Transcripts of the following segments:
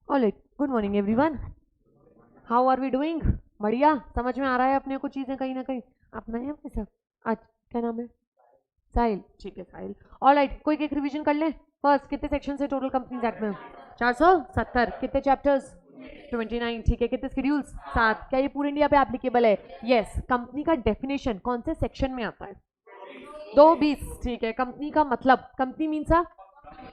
Alright, good morning everyone. How are we doing? बढ़िया, समझ में आ रहा है अपने को चीज़ें कहीं ना कहीं। आप नए हैं अपने साथ? आज क्या नाम है? साहिल, ठीक है साहिल। ऑलराइट, कोई एक रिवीजन कर ले। फर्स्ट, कितने सेक्शन है टोटल कंपनीज एक्ट में? 470। कितने चैप्टर्स? 29। ठीक है, कितने शेड्यूल्स? 7। क्या ये पूरे इंडिया पे एप्लीकेबल है? यस। कंपनी का डेफिनेशन कौन से सेक्शन में आता है? 220। ठीक है, कंपनी का मतलब, company means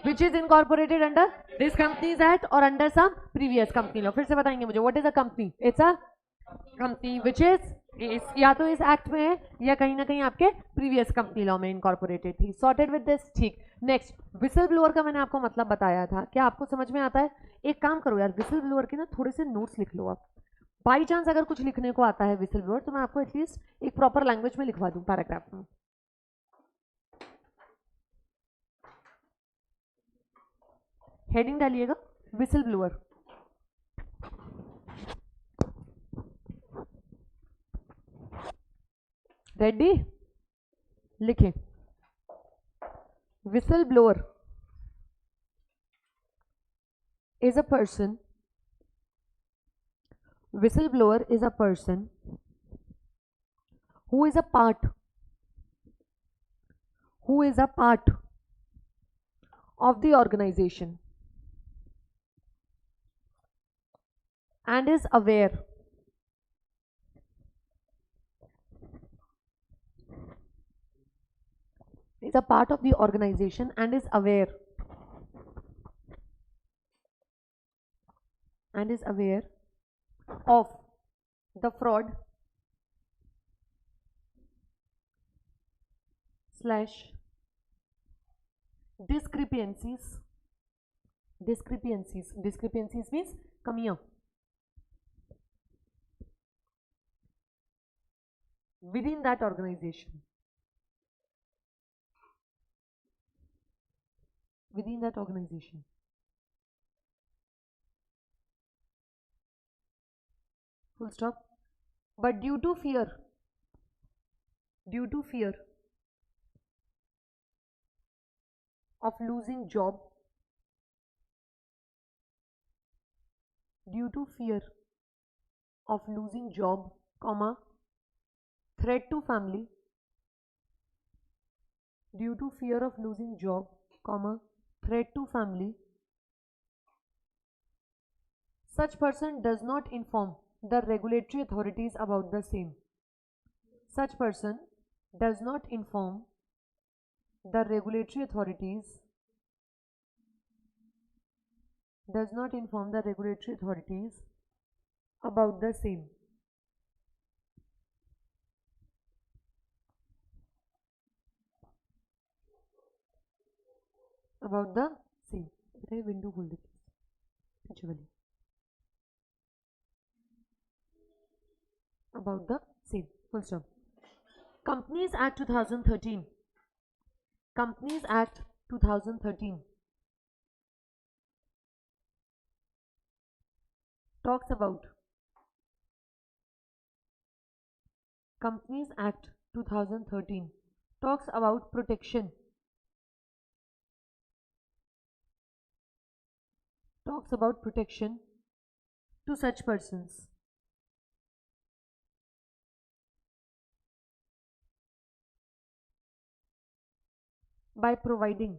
which is incorporated under this companies act or under some previous company law। फिर से बताएंगे मुझे, what is a company? It's a company which is या तो इस एक्ट में है या कहीं ना कहीं आपके प्रीवियस कंपनी लॉ में इनकॉर्पोरेटेड थी। सॉर्टेड विद दिस, ठीक। नेक्स्ट, विसल ब्लोअर का मैंने आपको मतलब बताया था, क्या आपको समझ में आता है? एक काम करो यार, विसल ब्लोअर के ना थोड़े से नोट्स लिख लो आप। बाई चांस अगर कुछ लिखने को आता है विसल ब्लोअर, तो मैं आपको एटलीस्ट एक प्रॉपर लैंग्वेज में लिखवा दूं पैराग्राफ में। हेडिंग डालिएगा विसल ब्लोअर। रेडी? लिखें, whistle blower is a person, whistleblower is a person who is a part of the organization and is aware is a part of the organization and is aware of the fraud slash discrepancies means कमियां within that organization full stop। but due to fear of losing job comma threat to family due to fear of losing job comma threat to family, such person does not inform the regulatory authorities about the same. Such person does not inform the regulatory authorities about the same. About the same। बेटा ये window खोल दे पीछे वाली। About the same, full stop। Companies Act 2013 talks about Companies Act 2013 talks about protection to such persons by providing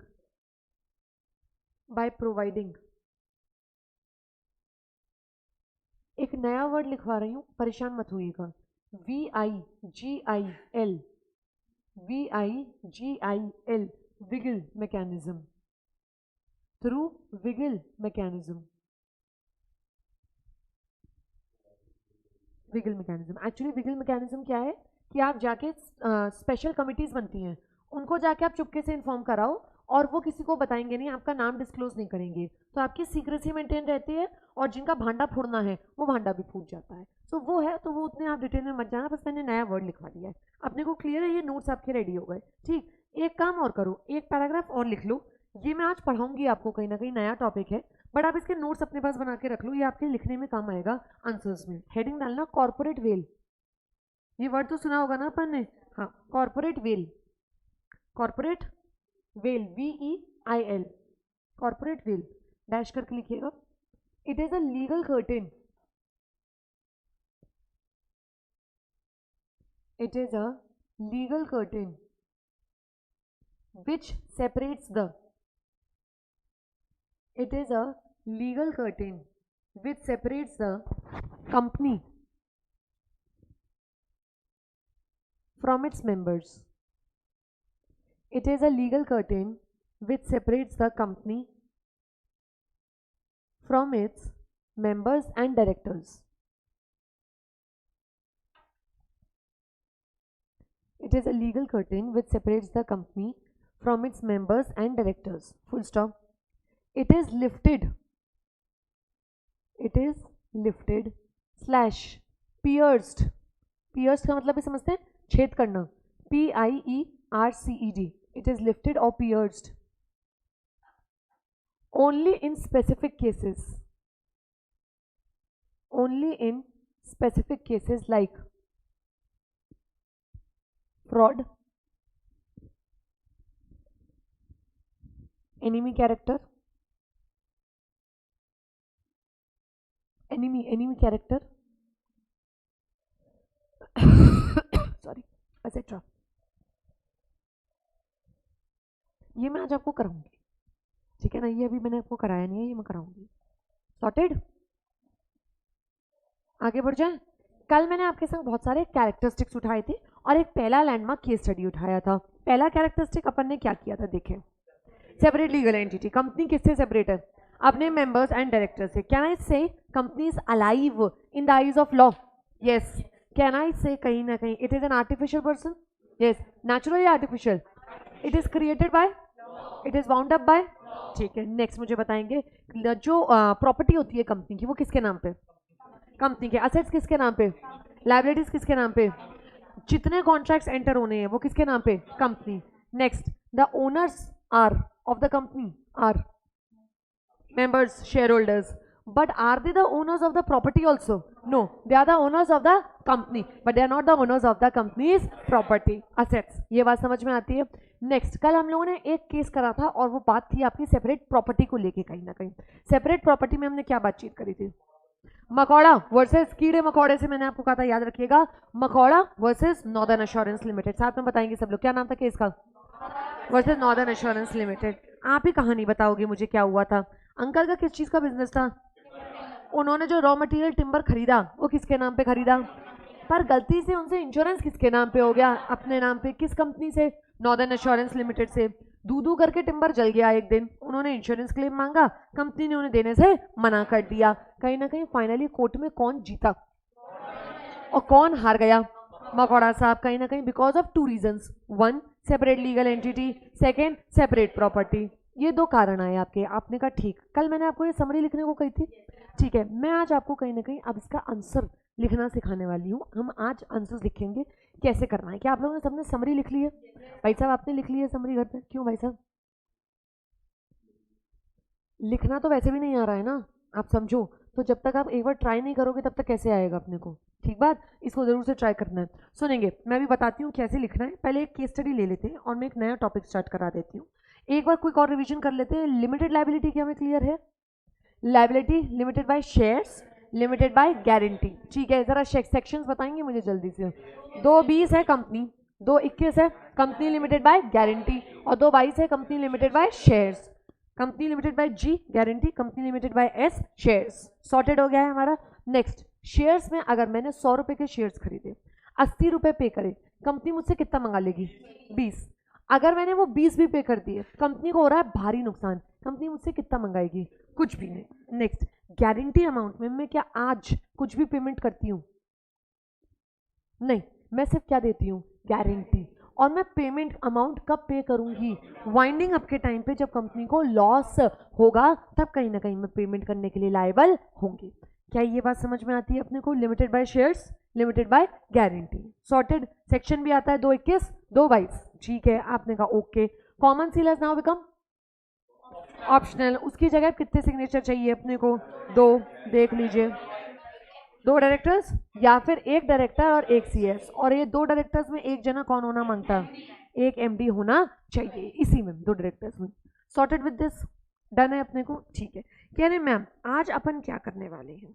एक नया word लिखवा रही हूं, परेशान मत होइएगा। VIGIL vigil mechanism, through vigil mechanism. Actually vigil mechanism क्या है कि आप जाके स्पेशल कमिटीज बनती हैं, उनको जाके आप चुपके से इन्फॉर्म कराओ और वो किसी को बताएंगे नहीं, आपका नाम डिस्क्लोज नहीं करेंगे, तो आपकी सीक्रेसी मेंटेन रहती है और जिनका भांडा फोड़ना है वो भांडा भी फूट जाता है। सो वो है, तो वो उतने आप डिटेल में मत जाना, बस मैंने नया वर्ड लिखवा दिया है। अपने को क्लियर है? ये नोट्स आपके रेडी हो गए, ठीक। एक काम और करो, एक पैराग्राफ और लिख लो। ये मैं आज पढ़ाऊंगी आपको, कहीं ना कहीं नया टॉपिक है, बट आप इसके नोट्स अपने पास बना के रख लो, ये आपके लिखने में काम आएगा आंसर्स में। हेडिंग डालना कॉर्पोरेट वेल। ये वर्ड तो सुना होगा ना अपन ने? हाँ, corporate veil VEIL, corporate veil dash करके लिखिएगा। It is a legal curtain. It is a legal curtain which separates the. It is a legal curtain which separates the company from its members. It is a legal curtain which separates the company from its members and directors. It is a legal curtain which separates the company from its members and directors. Full stop. It is lifted. It is lifted slash pierced. Pierced का मतलब भी समझते हैं, छेद करना. PIERCED. It is lifted or pierced only in specific cases. Only in specific cases like fraud, enemy character, enemy character, sorry, etc. ये मैं आज आपको कराऊंगी, ठीक है ना. ये अभी मैंने आपको कराया नहीं है, ये मैं कराऊंगी. सॉर्टेड. आगे बढ़ जाए. कल मैंने आपके संग बहुत सारे कैरेक्टरिस्टिक्स उठाए थे और एक पहला लैंडमार्क केस स्टडी उठाया था. पहला कैरेक्टरिस्टिक अपन ने क्या किया था, देखें. Separate legal entity. कंपनी किससे सेपरेट है, अपने मेंबर्स एंड डायरेक्टर से. कैन आई से company is alive in the eyes of law? Yes. Can I से कहीं ना कहीं it is an artificial person? Yes. Naturally artificial. It is created by, it is bound up by. ठीक है. Next मुझे बताएंगे जो प्रॉपर्टी होती है कंपनी की वो किसके नाम पे? कंपनी के. असेट्स किसके नाम पे? लायबिलिटीज किसके नाम पे? जितने कॉन्ट्रैक्ट्स एंटर होने हैं वो किसके नाम पे? Company. Next, the owners are of the company are members, shareholders. But are they the owners of the property also? No, they are the owners of the company, but they are not the owners of the company's property, assets. ये बात समझ में आती है. Next, कल हम लोगों ने एक केस करा था और वो बात थी आपकी सेपरेट प्रॉपर्टी को लेके. कहीं ना कहीं सेपरेट प्रॉपर्टी में हमने क्या बातचीत करी थी? मकौड़ा वर्सेस कीड़े मकौड़े से मैंने आपको कहा था, याद रखिएगा. मकौड़ा वर्सेस नॉर्दर्न एश्योरेंस लिमिटेड. साथ में बताएंगे सब लोग. क्या नाम था केस का? Versus northern assurance limited. आप ही कहानी बताओगे मुझे क्या हुआ था. अंकल का किस चीज का बिजनेस था? उन्होंने जो रॉ मटेरियल टिम्बर खरीदा वो किसके नाम पे खरीदा? पर गलती से उनसे इंश्योरेंस किसके नाम पे हो गया? अपने नाम पे. किस कंपनी से? नॉर्दर्न एश्योरेंस लिमिटेड से. दूधू करके टिम्बर जल गया एक दिन. उन्होंने इंश्योरेंस क्लेम मांगा, कंपनी ने उन्हें देने से मना कर दिया. कहीं ना कहीं फाइनली कोर्ट में कौन जीता और कौन हार गया? मकौड़ा साहब. कहीं ना कहीं because of two reasons. One, separate legal entity. Second, separate property. ये दो कारण आए आपके. आपने कहा ठीक. कल मैंने आपको ये समरी लिखने को कही थी, ठीक है. मैं आज आपको कहीं ना कहीं अब इसका आंसर लिखना सिखाने वाली हूँ. हम आज आंसर्स लिखेंगे कैसे करना है. क्या आप लोगों ने सबने समरी लिख ली है? भाई साहब आपने लिख ली है समरी घर पे? क्यों भाई साहब? लिखना तो वैसे भी नहीं आ रहा है ना, आप समझो. तो जब तक आप एक बार ट्राई नहीं करोगे तब तक कैसे आएगा अपने को? ठीक बात. इसको जरूर से ट्राई करना है. सुनेंगे, मैं भी बताती हूँ कैसे लिखना है. पहले एक केस स्टडी ले लेते हैं और मैं एक नया टॉपिक स्टार्ट करा देती हूँ. एक बार क्विक और रिवीजन कर लेते हैं. लिमिटेड लायबिलिटी क्या हमें क्लियर है? Liability limited by shares, limited by guarantee. ठीक है. जरा सेक्शंस बताएंगे मुझे जल्दी से. 220 है कंपनी, 221 है कंपनी लिमिटेड बाय गारंटी और 222 है company limited by shares. Company limited by जी गारंटी, कंपनी लिमिटेड बाय एस शेयर्स. सॉर्टेड हो गया है हमारा. नेक्स्ट, शेयर्स में अगर मैंने 100 रुपए के शेयर्स खरीदे, 80 रुपए पे करे, कंपनी मुझसे कितना मंगा लेगी? 20. अगर मैंने वो 20 भी पे कर दिए, कंपनी को हो रहा है भारी नुकसान, कंपनी मुझसे कितना मंगाएगी? कुछ भी नहीं. नेक्स्ट, गारंटी अमाउंट में मैं क्या आज कुछ भी पेमेंट करती हूँ? नहीं. मैं सिर्फ क्या देती हूँ? गारंटी. और मैं पेमेंट अमाउंट कब पे करूंगी? वाइंडिंग अप के टाइम पे, जब कंपनी को लॉस होगा तब कहीं ना कहीं मैं पेमेंट करने के लिए लायबल होंगी. क्या ये बात समझ में आती है अपने को? Limited by shares, limited by guarantee. Sorted. Section भी आता है 221, 222. ठीक है. आपने कहा okay. Common seal has now become optional. उसकी जगह कितने सिग्नेचर चाहिए अपने को? 2. देख लीजिए, 2 डायरेक्टर्स या फिर एक डायरेक्टर और एक सीएस. और ये 2 डायरेक्टर्स में एक जना कौन होना मांगता? एक एमडी होना चाहिए इसी में, 2 डायरेक्टर्स में. Sorted with this. डन है अपने को. ठीक है. कह रहे मैम आज अपन क्या करने वाले हैं,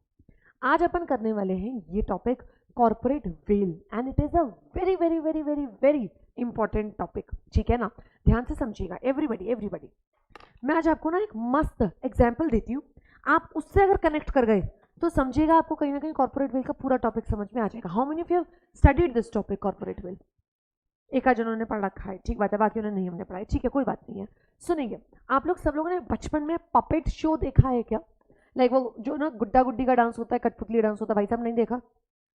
आज अपन करने वाले हैं ये topic corporate veil and it is a very very very very very important topic, ठीक है ना। ध्यान से समझिएगा एवरीबडी एवरीबडी। मैं आज आपको ना एक मस्त एग्जाम्पल देती हूँ, आप उससे अगर कनेक्ट कर गए तो समझिएगा आपको कहीं ना कहीं कॉर्पोरेट वेल का पूरा टॉपिक समझ में आ जाएगा। How many of you have studied this topic corporate veil? एक आज उन्होंने पढ़ रखा है, ठीक बात है, बाकी उन्होंने नहीं हमने पढ़ा है, ठीक है कोई बात नहीं है। सुनिए, आप लोग सब लोगों ने बचपन में पपेट शो देखा है क्या? लाइक वो जो ना गुड्डा गुड्डी का डांस होता है, कठपुतली डांस होता है, भाई साहब नहीं देखा?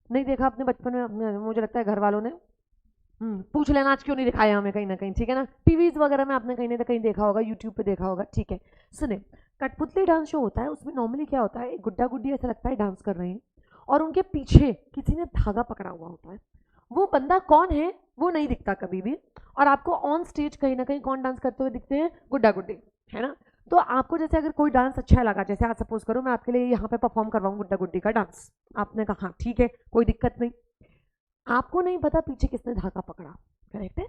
नहीं देखा अपने बचपन में? मुझे लगता है घर वालों ने पूछ लेना आज क्यों नहीं दिखाया हमें कहीं ना कहीं, ठीक है ना। टीवीज वगैरह में आपने कहीं ना कहीं देखा होगा, यूट्यूब पे देखा होगा, ठीक है। सुने, कठपुतली डांस शो होता है, उसमें नॉर्मली क्या होता है, एक गुड्डा गुड्डी ऐसा लगता है डांस कर रहे हैं और उनके पीछे किसी ने धागा पकड़ा हुआ होता है। वो बंदा कौन है वो नहीं दिखता कभी भी, और आपको ऑन स्टेज कहीं ना कहीं कौन डांस करते हुए दिखते हैं? गुड्डा गुड्डी, है ना। तो आपको जैसे अगर कोई डांस अच्छा लगा, जैसे आज सपोज करो मैं आपके लिए यहाँ पे परफॉर्म करवाऊँ गुड्डा गुड्डी का डांस, आपने कहा हाँ ठीक है कोई दिक्कत नहीं, आपको नहीं पता पीछे किसने धागा पकड़ा, करेक्ट है।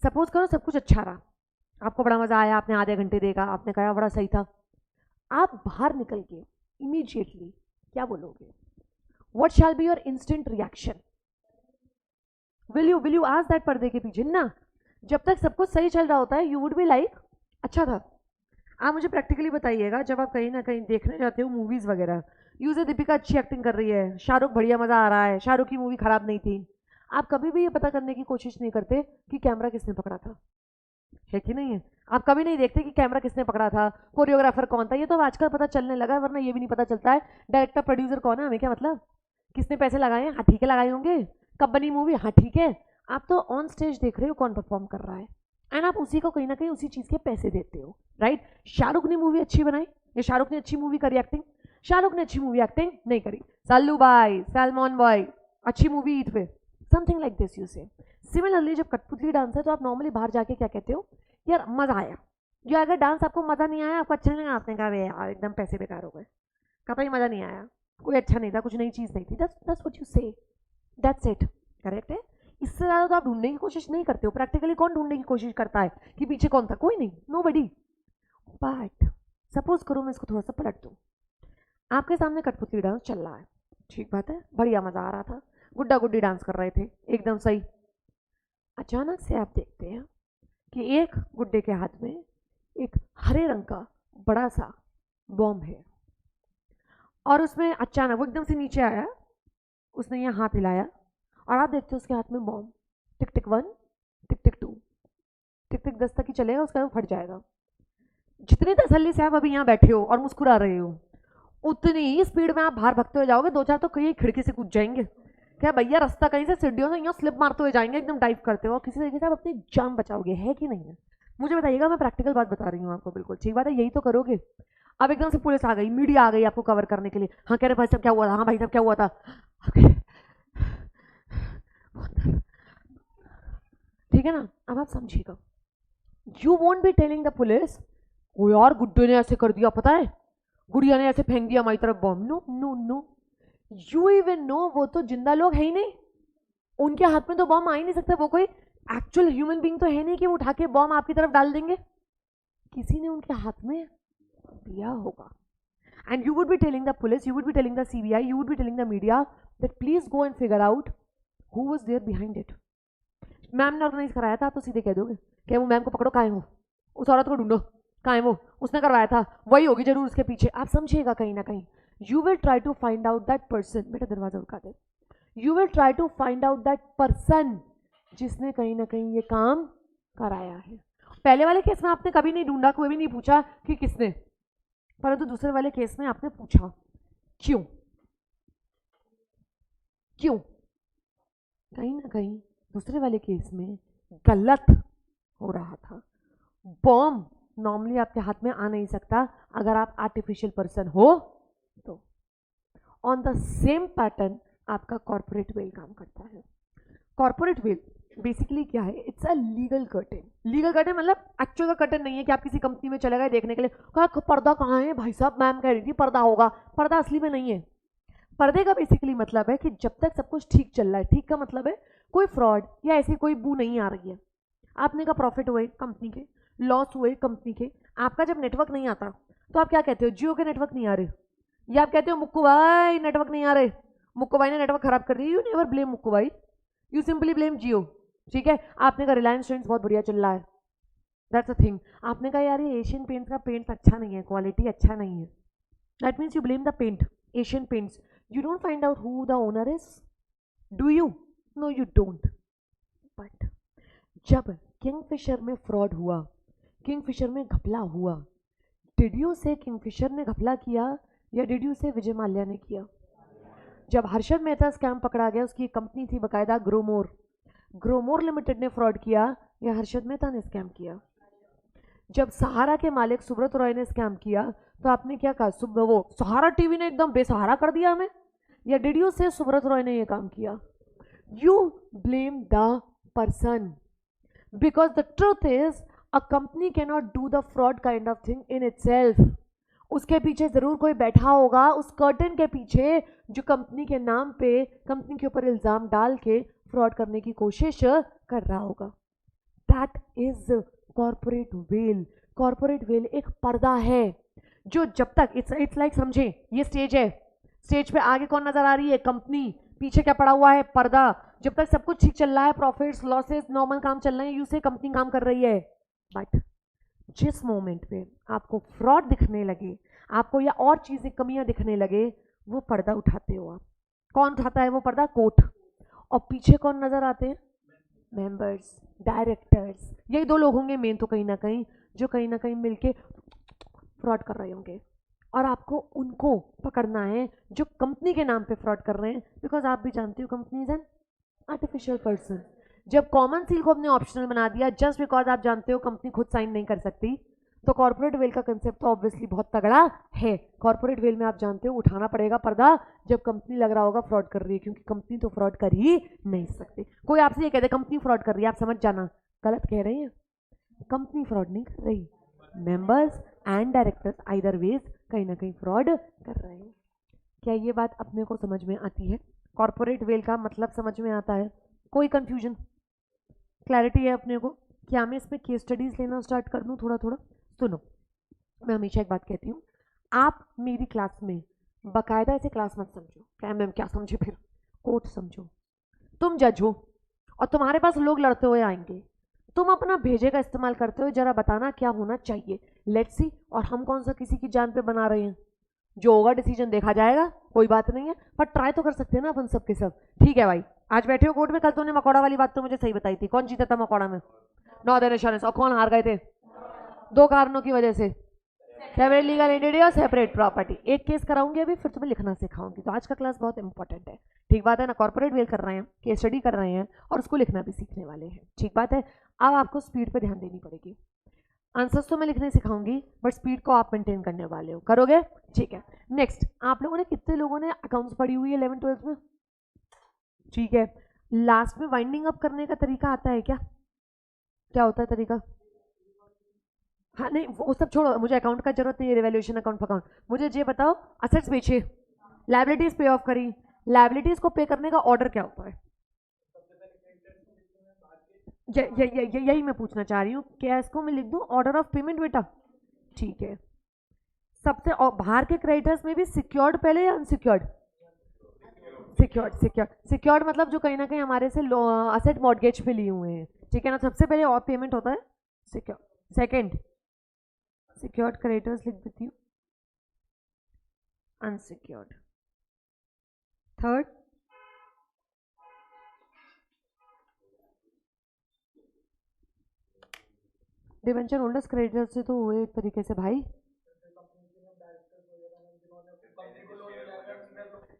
सपोज करो सब कुछ अच्छा रहा, आपको बड़ा मजा आया, आपने आधे घंटे देखा, आपने कहा बड़ा सही था, आप बाहर निकल के इमीडिएटली क्या बोलोगे? What shall be your instant reaction? Will you ask that पर्दे के पीछे ना, जब तक सब कुछ सही चल रहा होता है यू वुड बी लाइक अच्छा था। आप मुझे प्रैक्टिकली बताइएगा, जब आप कहीं ना कहीं देखने जाते हो मूवीज वगैरह, यूजर दीपिका अच्छी एक्टिंग कर रही है, शाहरुख बढ़िया मजा आ रहा है, शाहरुख की मूवी खराब नहीं थी, आप कभी भी ये पता करने की कोशिश नहीं करते कि कैमरा किसने पकड़ा था, है कि नहीं है? आप कभी नहीं देखते कि कैमरा किसने पकड़ा था, कोरियोग्राफर कौन था, ये तो आजकल पता चलने लगा है, वरना ये भी नहीं पता चलता है डायरेक्टर प्रोड्यूसर कौन है, हमें क्या मतलब, किसने पैसे लगाए हैं, हाँ ठीक है लगाए होंगे, कब बनी मूवी, हाँ ठीक है। आप तो ऑन स्टेज देख रहे हो कौन परफॉर्म कर रहा है, एंड आप उसी को कहीं ना कहीं उसी चीज के पैसे देते हो, राइट। शाहरुख ने मूवी अच्छी बनाई या शाहरुख ने अच्छी मूवी करी एक्टिंग? शाहरुख ने अच्छी मूवी एक्टिंग नहीं करी। सल्लू भाई, सलमान भाई अच्छी मूवी ईद पे, समथिंग लाइक दिस यू से। सिमिलरली जब कठपुतली डांस है तो आप नॉर्मली बाहर जाके क्या कहते हो? यार मजा आया। जो अगर डांस आपको मजा नहीं आया, आपको अच्छा नहीं लगा, आपने कहा यार एकदम पैसे बेकार हो गए, कभी मजा नहीं आया, कोई अच्छा नहीं था, कुछ नई चीज नहीं थी, दैट्स व्हाट यू से, दैट्स इट, करेक्ट है। इससे ज्यादा तो आप ढूंढने की कोशिश नहीं करते हो। प्रैक्टिकली कौन ढूंढने की कोशिश करता है कि पीछे कौन था? कोई नहीं, नोबडी। बट सपोज करो मैं इसको थोड़ा सा पलट दूं, आपके सामने कठपुतली डांस चल रहा है, ठीक बात है, बढ़िया मजा आ रहा था, गुड्डा गुड्डी डांस कर रहे थे एकदम सही। अचानक से आप देखते हैं कि एक गुड्डे के हाथ में एक हरे रंग का बड़ा सा बॉम्ब है, और उसमें अचानक वो एकदम से नीचे आया, उसने यहाँ हाथ हिलाया और आप देखते हो उसके हाथ में बॉम्ब, टिक टिक 1, टिक टिक 2, टिक टिक 10 तक ही चलेगा, उसका वो फट जाएगा। जितनी तसल्ली से आप अभी यहाँ बैठे हो और मुस्कुरा रहे हो, उतनी ही स्पीड में आप बाहर भगते हुए जाओगे, दो चार तो कहीं खिड़की से कूद जाएंगे, क्या भैया रास्ता कहीं से सीढ़ियों से यहाँ स्लिप मारते हुए जाएंगे, एकदम डाइव करते हो, और किसी तरीके से आप अपनी जान बचाओगे, है कि नहीं है? मुझे बताइएगा, मैं प्रैक्टिकल बात बता रही हूँ आपको, बिल्कुल ठीक बात है, यही तो करोगे। अब एकदम से पुलिस आ गई, मीडिया आ गई आपको कवर करने के लिए, हाँ कह रहे भाई साहब क्या हुआ था, हाँ भाई साहब क्या हुआ था, ठीक है ना। अब आप समझिएगा, you won't be telling the police ओ यार गुड्डे ने ऐसे कर दिया, पता है गुड़िया ने ऐसे फेंक दिया हमारी तरफ bomb, no no no, you even know वो तो जिंदा लोग है ही नहीं, उनके हाथ में तो बॉम्ब आ ही नहीं सकता, वो कोई एक्चुअल ह्यूमन बीइंग तो है नहीं कि वो उठा के बॉम्ब आपकी तरफ डाल देंगे, किसी ने उनके हाथ में दिया होगा। And you would be telling the police, you would be telling the CBI, you would be telling the media that please go and figure out who was there behind it. Ma'am ने organise कराया था, तो सीधे कह दोगे कि वो ma'am को पकड़ो, कहाँ है वो, उस औरत को ढूंढो, कहाँ है वो, उसने करवाया था, वही होगी जरूर उसके पीछे। आप समझिएगा कहीं ना कहीं, you will try to find out that person, बेटा दरवाजा उठा दे, you will try to find out that person जिसने कहीं ना कहीं ये काम कराया है। पहले वाले केस में आपने कभी नहीं ढूंढा, कोई भी नहीं पूछा कि किसने, परंतु दूसरे वाले केस में आपने पूछा क्यों, क्यों? कहीं ना कहीं दूसरे वाले केस में गलत हो रहा था। बॉम्ब नॉर्मली आपके हाथ में आ नहीं सकता अगर आप आर्टिफिशियल पर्सन हो तो। ऑन द सेम पैटर्न आपका कॉर्पोरेट वेल काम करता है। कॉर्पोरेट वेल बेसिकली क्या है? It's a legal curtain. Legal curtain मतलब एक्चुअल का कर्टेन नहीं है कि आप किसी कंपनी में चले गए देखने के लिए, कहा पर्दा कहाँ है भाई साहब, मैम कह रही थी पर्दा होगा, पर्दा असली में नहीं है। पर्दे का बेसिकली मतलब है कि जब तक सब कुछ ठीक चल रहा है, ठीक का मतलब है कोई फ्रॉड या ऐसी कोई बू नहीं आ रही है, आपने का प्रॉफिट हुए कंपनी के, लॉस हुए कंपनी के, आपका जब नेटवर्क नहीं आता तो आप क्या कहते हो, जियो के नेटवर्क नहीं आ रहे, या आप कहते हो मुक्कू भाई नेटवर्क नहीं आ रहे, मुक्कू भाई ने नेटवर्क खराब कर दिया। यू नेवर ब्लेम मुक्कू भाई, यू सिंपली ब्लेम जियो। ठीक है, आपने कहा रिलायंस ट्रेंड्स बहुत बढ़िया चल रहा है, दैट्स अ थिंग। आपने कहा यार ये एशियन पेंट्स का पेंट अच्छा नहीं है, क्वालिटी अच्छा नहीं है, that means you blame the paint, Asian paints. You don't find out who the owner is, do you? No you don't. But जब किंगफिशर में फ्रॉड हुआ, किंगफिशर में घपला हुआ, डिड यू से किंगफिशर ने घपला किया या डिड यू से विजय माल्या ने किया? जब हर्षद मेहता स्कैम पकड़ा गया, उसकी कंपनी थी बकायदा ग्रोमोर, ग्रोमोर लिमिटेड ने फ्रॉड किया या हर्षद मेहता ने स्कैम किया? जब सहारा के मालिक सुब्रत रॉय ने स्कैम किया तो आपने क्या कहा, वो सहारा टीवी ने एकदम बेसहारा कर दिया हमें, या डिड यू से सुब्रत रॉय ने ये काम किया? You blame the person, because the truth is a company can not do the fraud kind of thing in itself. उसके पीछे जरूर कोई बैठा होगा, उस कर्टन के पीछे, जो कंपनी के नाम पे, कंपनी के ऊपर इल्जाम डाल के फ्रॉड करने की कोशिश कर रहा होगा। That is corporate veil. Corporate veil एक पर्दा है जो जब तक इट्स लाइक, समझे ये स्टेज है, स्टेज पे आगे कौन नजर आ रही है, कंपनी, पीछे क्या पड़ा हुआ है, पर्दा। जब तक सब कुछ ठीक चल रहा है, प्रॉफिट्स लॉसेस नॉर्मल काम चल रहे हैं, यू से कंपनी काम कर रही है। बट जिस मोमेंट पे आपको फ्रॉड दिखने लगे, आपको या और चीजें कमियां दिखने लगे, वो पर्दा उठाते हो आप। कौन उठाता है वो पर्दा? कोर्ट। और पीछे कौन नजर आते हैं? Members, directors. यही दो लोग होंगे मेन तो कहीं ना कहीं, जो कहीं ना कहीं मिलके फ्रॉड कर रहे होंगे, और आपको उनको पकड़ना है जो कंपनी के नाम पे फ्रॉड कर रहे हैं। बिकॉज आप भी जानते हो company is an artificial person. जब कॉमन सील को अपने ऑप्शनल बना दिया जस्ट बिकॉज आप जानते हो कंपनी खुद साइन नहीं कर सकती, तो कॉर्पोरेट वेल का कंसेप्ट तो ऑब्वियसली बहुत तगड़ा है। कॉर्पोरेट वेल में आप जानते हो उठाना पड़ेगा पर्दा जब कंपनी लग रहा होगा फ्रॉड कर रही है, क्योंकि कंपनी तो फ्रॉड कर ही नहीं सकती। कोई आपसे ये कहते कंपनी फ्रॉड कर रही है, आप समझ जाना गलत कह रहे हैं, कंपनी फ्रॉड नहीं कर रही, members and directors either ways कहीं ना कहीं फ्रॉड कर रहे हैं। क्या ये बात अपने को समझ में आती है? कॉर्पोरेट वेल का मतलब समझ में आता है? कोई कंफ्यूजन, क्लैरिटी है अपने को? क्या मैं इसमें केस स्टडीज लेना स्टार्ट कर दूं थोड़ा थोड़ा? सुनो, मैं हमेशा एक बात कहती हूँ, आप मेरी क्लास में बाकायदा ऐसे क्लास मत समझो, क्या मैम क्या समझे, फिर कोर्ट समझो। तुम जज हो और तुम्हारे पास लोग लड़ते हुए आएंगे, तुम अपना भेजे का इस्तेमाल करते हो, जरा बताना क्या होना चाहिए, लेट्स सी। और हम कौन सा किसी की जान पे बना रहे हैं, जो होगा डिसीजन देखा जाएगा, कोई बात नहीं है, पर ट्राई तो कर सकते हैं ना अपन सब के सब। ठीक है भाई, आज बैठे हो कोर्ट में, कल तुमने मकौड़ा वाली बात तो मुझे सही बताई थी, कौन जीता था मकौड़ा में? Northern assurance. और कौन हार गए थे? दो कारणों की वजह से, सेपरेट लीगल एंटिटी और सेपरेट प्रॉपर्टी। एक केस कराऊंगी अभी, फिर तुम्हें लिखना सिखाऊंगी, तो आज का क्लास बहुत इंपॉर्टेंट है। ठीक बात है ना? कॉर्पोरेट वेल कर रहे हैं, केस स्टडी कर रहे हैं, और उसको लिखना भी सीखने वाले हैं। ठीक बात है। अब आपको स्पीड पे ध्यान देनी पड़ेगी, आंसर्स तो मैं लिखने सिखाऊंगी, बट स्पीड को आप मेंटेन करने वाले हो, करोगे? ठीक है। नेक्स्ट, आप लोगों ने, कितने लोगों ने अकाउंट्स पढ़ी हुई है 11th-12th में? ठीक है। लास्ट में वाइंडिंग अप करने का तरीका आता है क्या? क्या होता है तरीका? हाँ नहीं, वो सब छोड़ो, मुझे अकाउंट का जरूरत नहीं है, रिवैल्यूएशन अकाउंट अकाउंट। मुझे ये बताओ, असेट्स बेचे, लायबिलिटीज पे ऑफ करी, लायबिलिटीज को पे करने का ऑर्डर क्या होता है? यही मैं पूछना चाह रही हूँ, क्या इसको मैं लिख दूं ऑर्डर ऑफ पेमेंट बेटा? ठीक है। सबसे बाहर के क्रेडिटर्स में भी सिक्योर्ड पहले या अनसिक्योर्ड? सिक्योर्ड। सिक्योर्ड मतलब जो कहीं ना कहीं हमारे से असेट मॉर्गेज पे लिए हुए हैं, ठीक है ना? सबसे पहले और पेमेंट होता है सिक्योर्ड। सेकंड, सिक्योर्ड क्रेडिटर्स लिख देती हूँ, unsecured. Third, debenture holders creditors से तो हुए एक तरीके से भाई।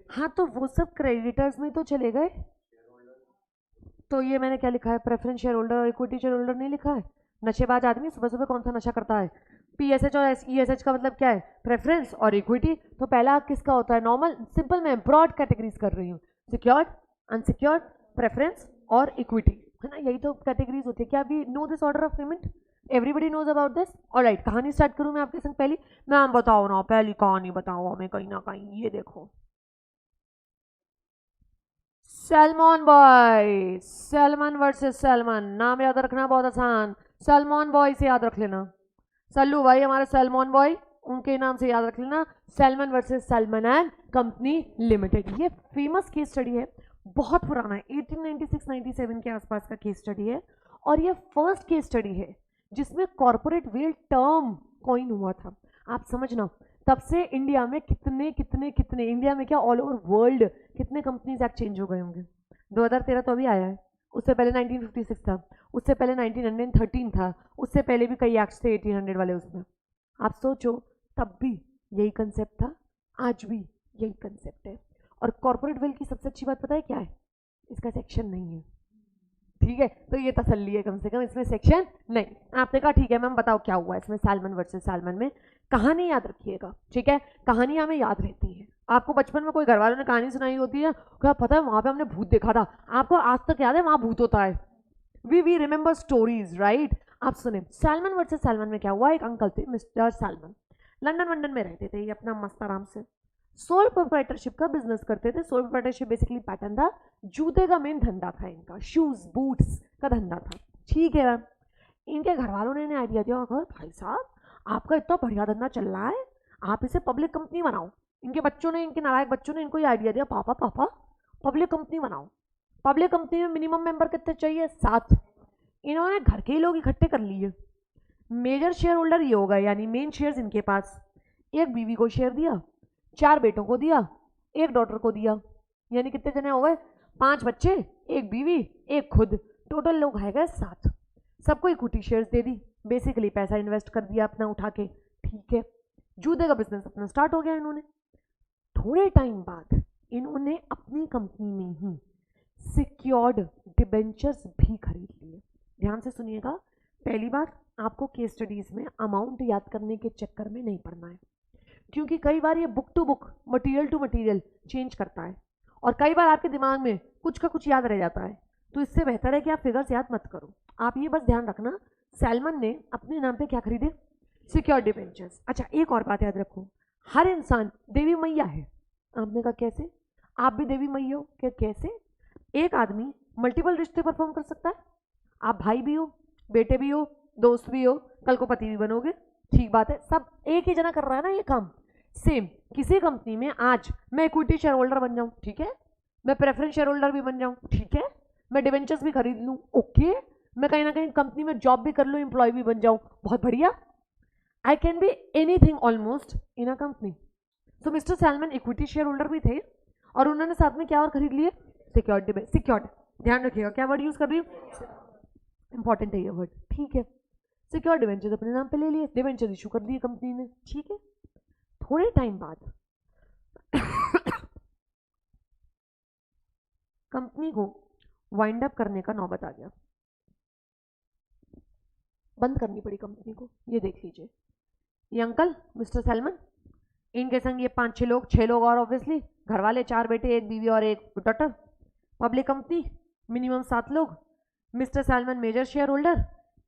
हाँ तो वो सब क्रेडिटर्स में तो चले गए। तो ये मैंने क्या लिखा है, preference share holder, equity share holder नहीं लिखा है? नशेबाज आदमी सुबह सुबह कौन सा नशा करता है? पीएसएच और ईएसएच का मतलब क्या है? प्रेफरेंस और इक्विटी। तो पहला किसका होता है? नॉर्मल, सिंपल, मैं ब्रॉड कैटेगरीज कर रही हूँ, सिक्योर्ड, अनसिक्योर्ड, प्रेफरेंस और इक्विटी, है ना? यही तो कैटेगरीज होती है। क्या we know this order of payment? Everybody knows about this? Alright, कहानी स्टार्ट करूँ मैं आपके संग? पहली मैम बताओ ना, पहली कहानी बताओ हमें कहीं ना कहीं। ये देखो, salmon boy, salmon versus salmon, नाम याद रखना बहुत आसान, सैलमन बॉय से याद रख लेना। सल्लू भाई हमारे सैलमन बॉय, उनके नाम से याद रख लेना, salmon versus salmon and company limited. ये फेमस केस स्टडी है, बहुत पुराना है, 1896-97 के आसपास का केस स्टडी है, और ये फर्स्ट केस स्टडी है जिसमें कॉर्पोरेट वेल टर्म कॉइन हुआ था। आप समझना तब से इंडिया में कितने इंडिया में क्या ऑल ओवर वर्ल्ड कितने कंपनीज एक्ट चेंज हो गए होंगे। 2013 तो अभी आया है, उससे पहले 1956 था, उससे पहले 1913 था, उससे पहले भी कई एक्ट्स थे 1800 वाले उसमें। आप सोचो तब भी यही कंसेप्ट था, आज भी यही कंसेप्ट है। और कॉर्पोरेट वेल की सबसे अच्छी बात पता है क्या है? इसका सेक्शन नहीं है, ठीक है, तो ये तसल्ली है कम से कम, इसमें सेक्शन नहीं। आपने कहा ठीक है मैम बताओ क्या हुआ इसमें सैलमन वर्सेस सैलमन में। कहानी याद रखिएगा, ठीक है, कहानी हमें याद रहती है। आपको बचपन में कोई घर वालों ने कहानी सुनाई होती है, क्या पता है वहां पे हमने भूत देखा था, आपको आज तक याद है वहां भूत होता है। We remember stories, right. आप सुने सैलमन वर्सेस सैलमन में क्या हुआ, एक अंकल थे मिस्टर सैलमन, लंदन वंडन में रहते थे, ये अपना मस्त आराम से सोल प्रोप्राइटरशिप का बिजनेस करते थे। सोल प्रोप्राइटरशिप बेसिकली पैटर्न था, जूते का मेन धंधा था इनका, शूज बूट्स का धंधा था, ठीक है। इनके घर वालों ने आइडिया दिया, अगर भाई साहब आपका इतना बढ़िया धंधा चल रहा है, आप इसे पब्लिक कंपनी बनाओ। इनके बच्चों ने, इनके नालायक बच्चों ने इनको ये आइडिया दिया, पापा पापा पब्लिक कंपनी बनाओ। पब्लिक कंपनी में मिनिमम मेंबर कितने चाहिए? 7। इन्होंने घर के ही लोग इकट्ठे कर लिए। मेजर शेयर होल्डर ये होगा, यानी मेन शेयर्स इनके पास। एक बीवी को शेयर दिया, 4 बेटों को दिया, 1 डॉटर को दिया, यानी कितने जने हो गए? 5 बच्चे, 1 बीवी, 1 खुद, टोटल लोग है गए 7। सबको इक्विटी शेयर्स दे दी, बेसिकली पैसा इन्वेस्ट कर दिया अपना उठा के, ठीक है। जूते का बिजनेस अपना स्टार्ट हो गया इन्होंने। थोड़े टाइम बाद इन्होंने अपनी कंपनी में ही सिक्योर्ड डिबेंचर्स भी खरीद लिए। ध्यान से सुनिएगा, पहली बार आपको केस स्टडीज में अमाउंट याद करने के चक्कर में नहीं पड़ना है, क्योंकि कई बार ये book to book, material to material change करता है, और कई बार आपके दिमाग में कुछ का कुछ याद रह जाता है। तो इससे बेहतर है कि आप फिगर्स याद मत करो, आप ये बस ध्यान रखना सैलमन ने अपने नाम पे क्या खरीदे? Secured debentures. अच्छा एक और बात याद रखो, हर इंसान देवी मैया है। आपने कहा कैसे? आप भी देवी मैया हो क्या? कैसे? एक आदमी मल्टीपल रिश्ते परफॉर्म कर सकता है। आप भाई भी हो, बेटे भी हो, दोस्त भी हो, कल को पति भी बनोगे, ठीक बात है, सब एक ही जना कर रहा है ना ये काम। सेम किसी कंपनी में आज मैं इक्विटी शेयर होल्डर बन जाऊं, ठीक है, मैं प्रेफरेंस शेयर होल्डर भी बन जाऊं, ठीक है, मैं डिवेंचर्स भी खरीद लूं, ओके, मैं कहीं ना कहीं कंपनी में जॉब भी कर लूं, एम्प्लॉय भी बन जाऊं, बहुत बढ़िया। I can be anything almost in a company. So mister salmon equity share holder भी थे, और उन्होंने साथ में क्या और खरीद लिए? सिक्योर्ड। सिक्योर्ड, ध्यान रखिएगा क्या वर्ड यूज कर रही हूँ, इंपॉर्टेंट है ये वर्ड, ठीक है। सिक्योर्ड डिवेंचर्स अपने नाम पे ले लिए, डिवेंचर इशू कर दिए कंपनी ने, ठीक है। थोड़े टाइम बाद कंपनी को वाइंड अप करने का नौबत आ गया, बंद करनी पड़ी कंपनी को। ये देख लीजिए, ये अंकल मिस्टर सैलमन, इनके संग ये 5-6 लोग, 6 लोग और ऑब्वियसली घर वाले, 4 बेटे, 1 बीवी और 1 डॉटर, पब्लिक कंपनी, मिनिमम 7 लोग, mister Salomon major shareholder,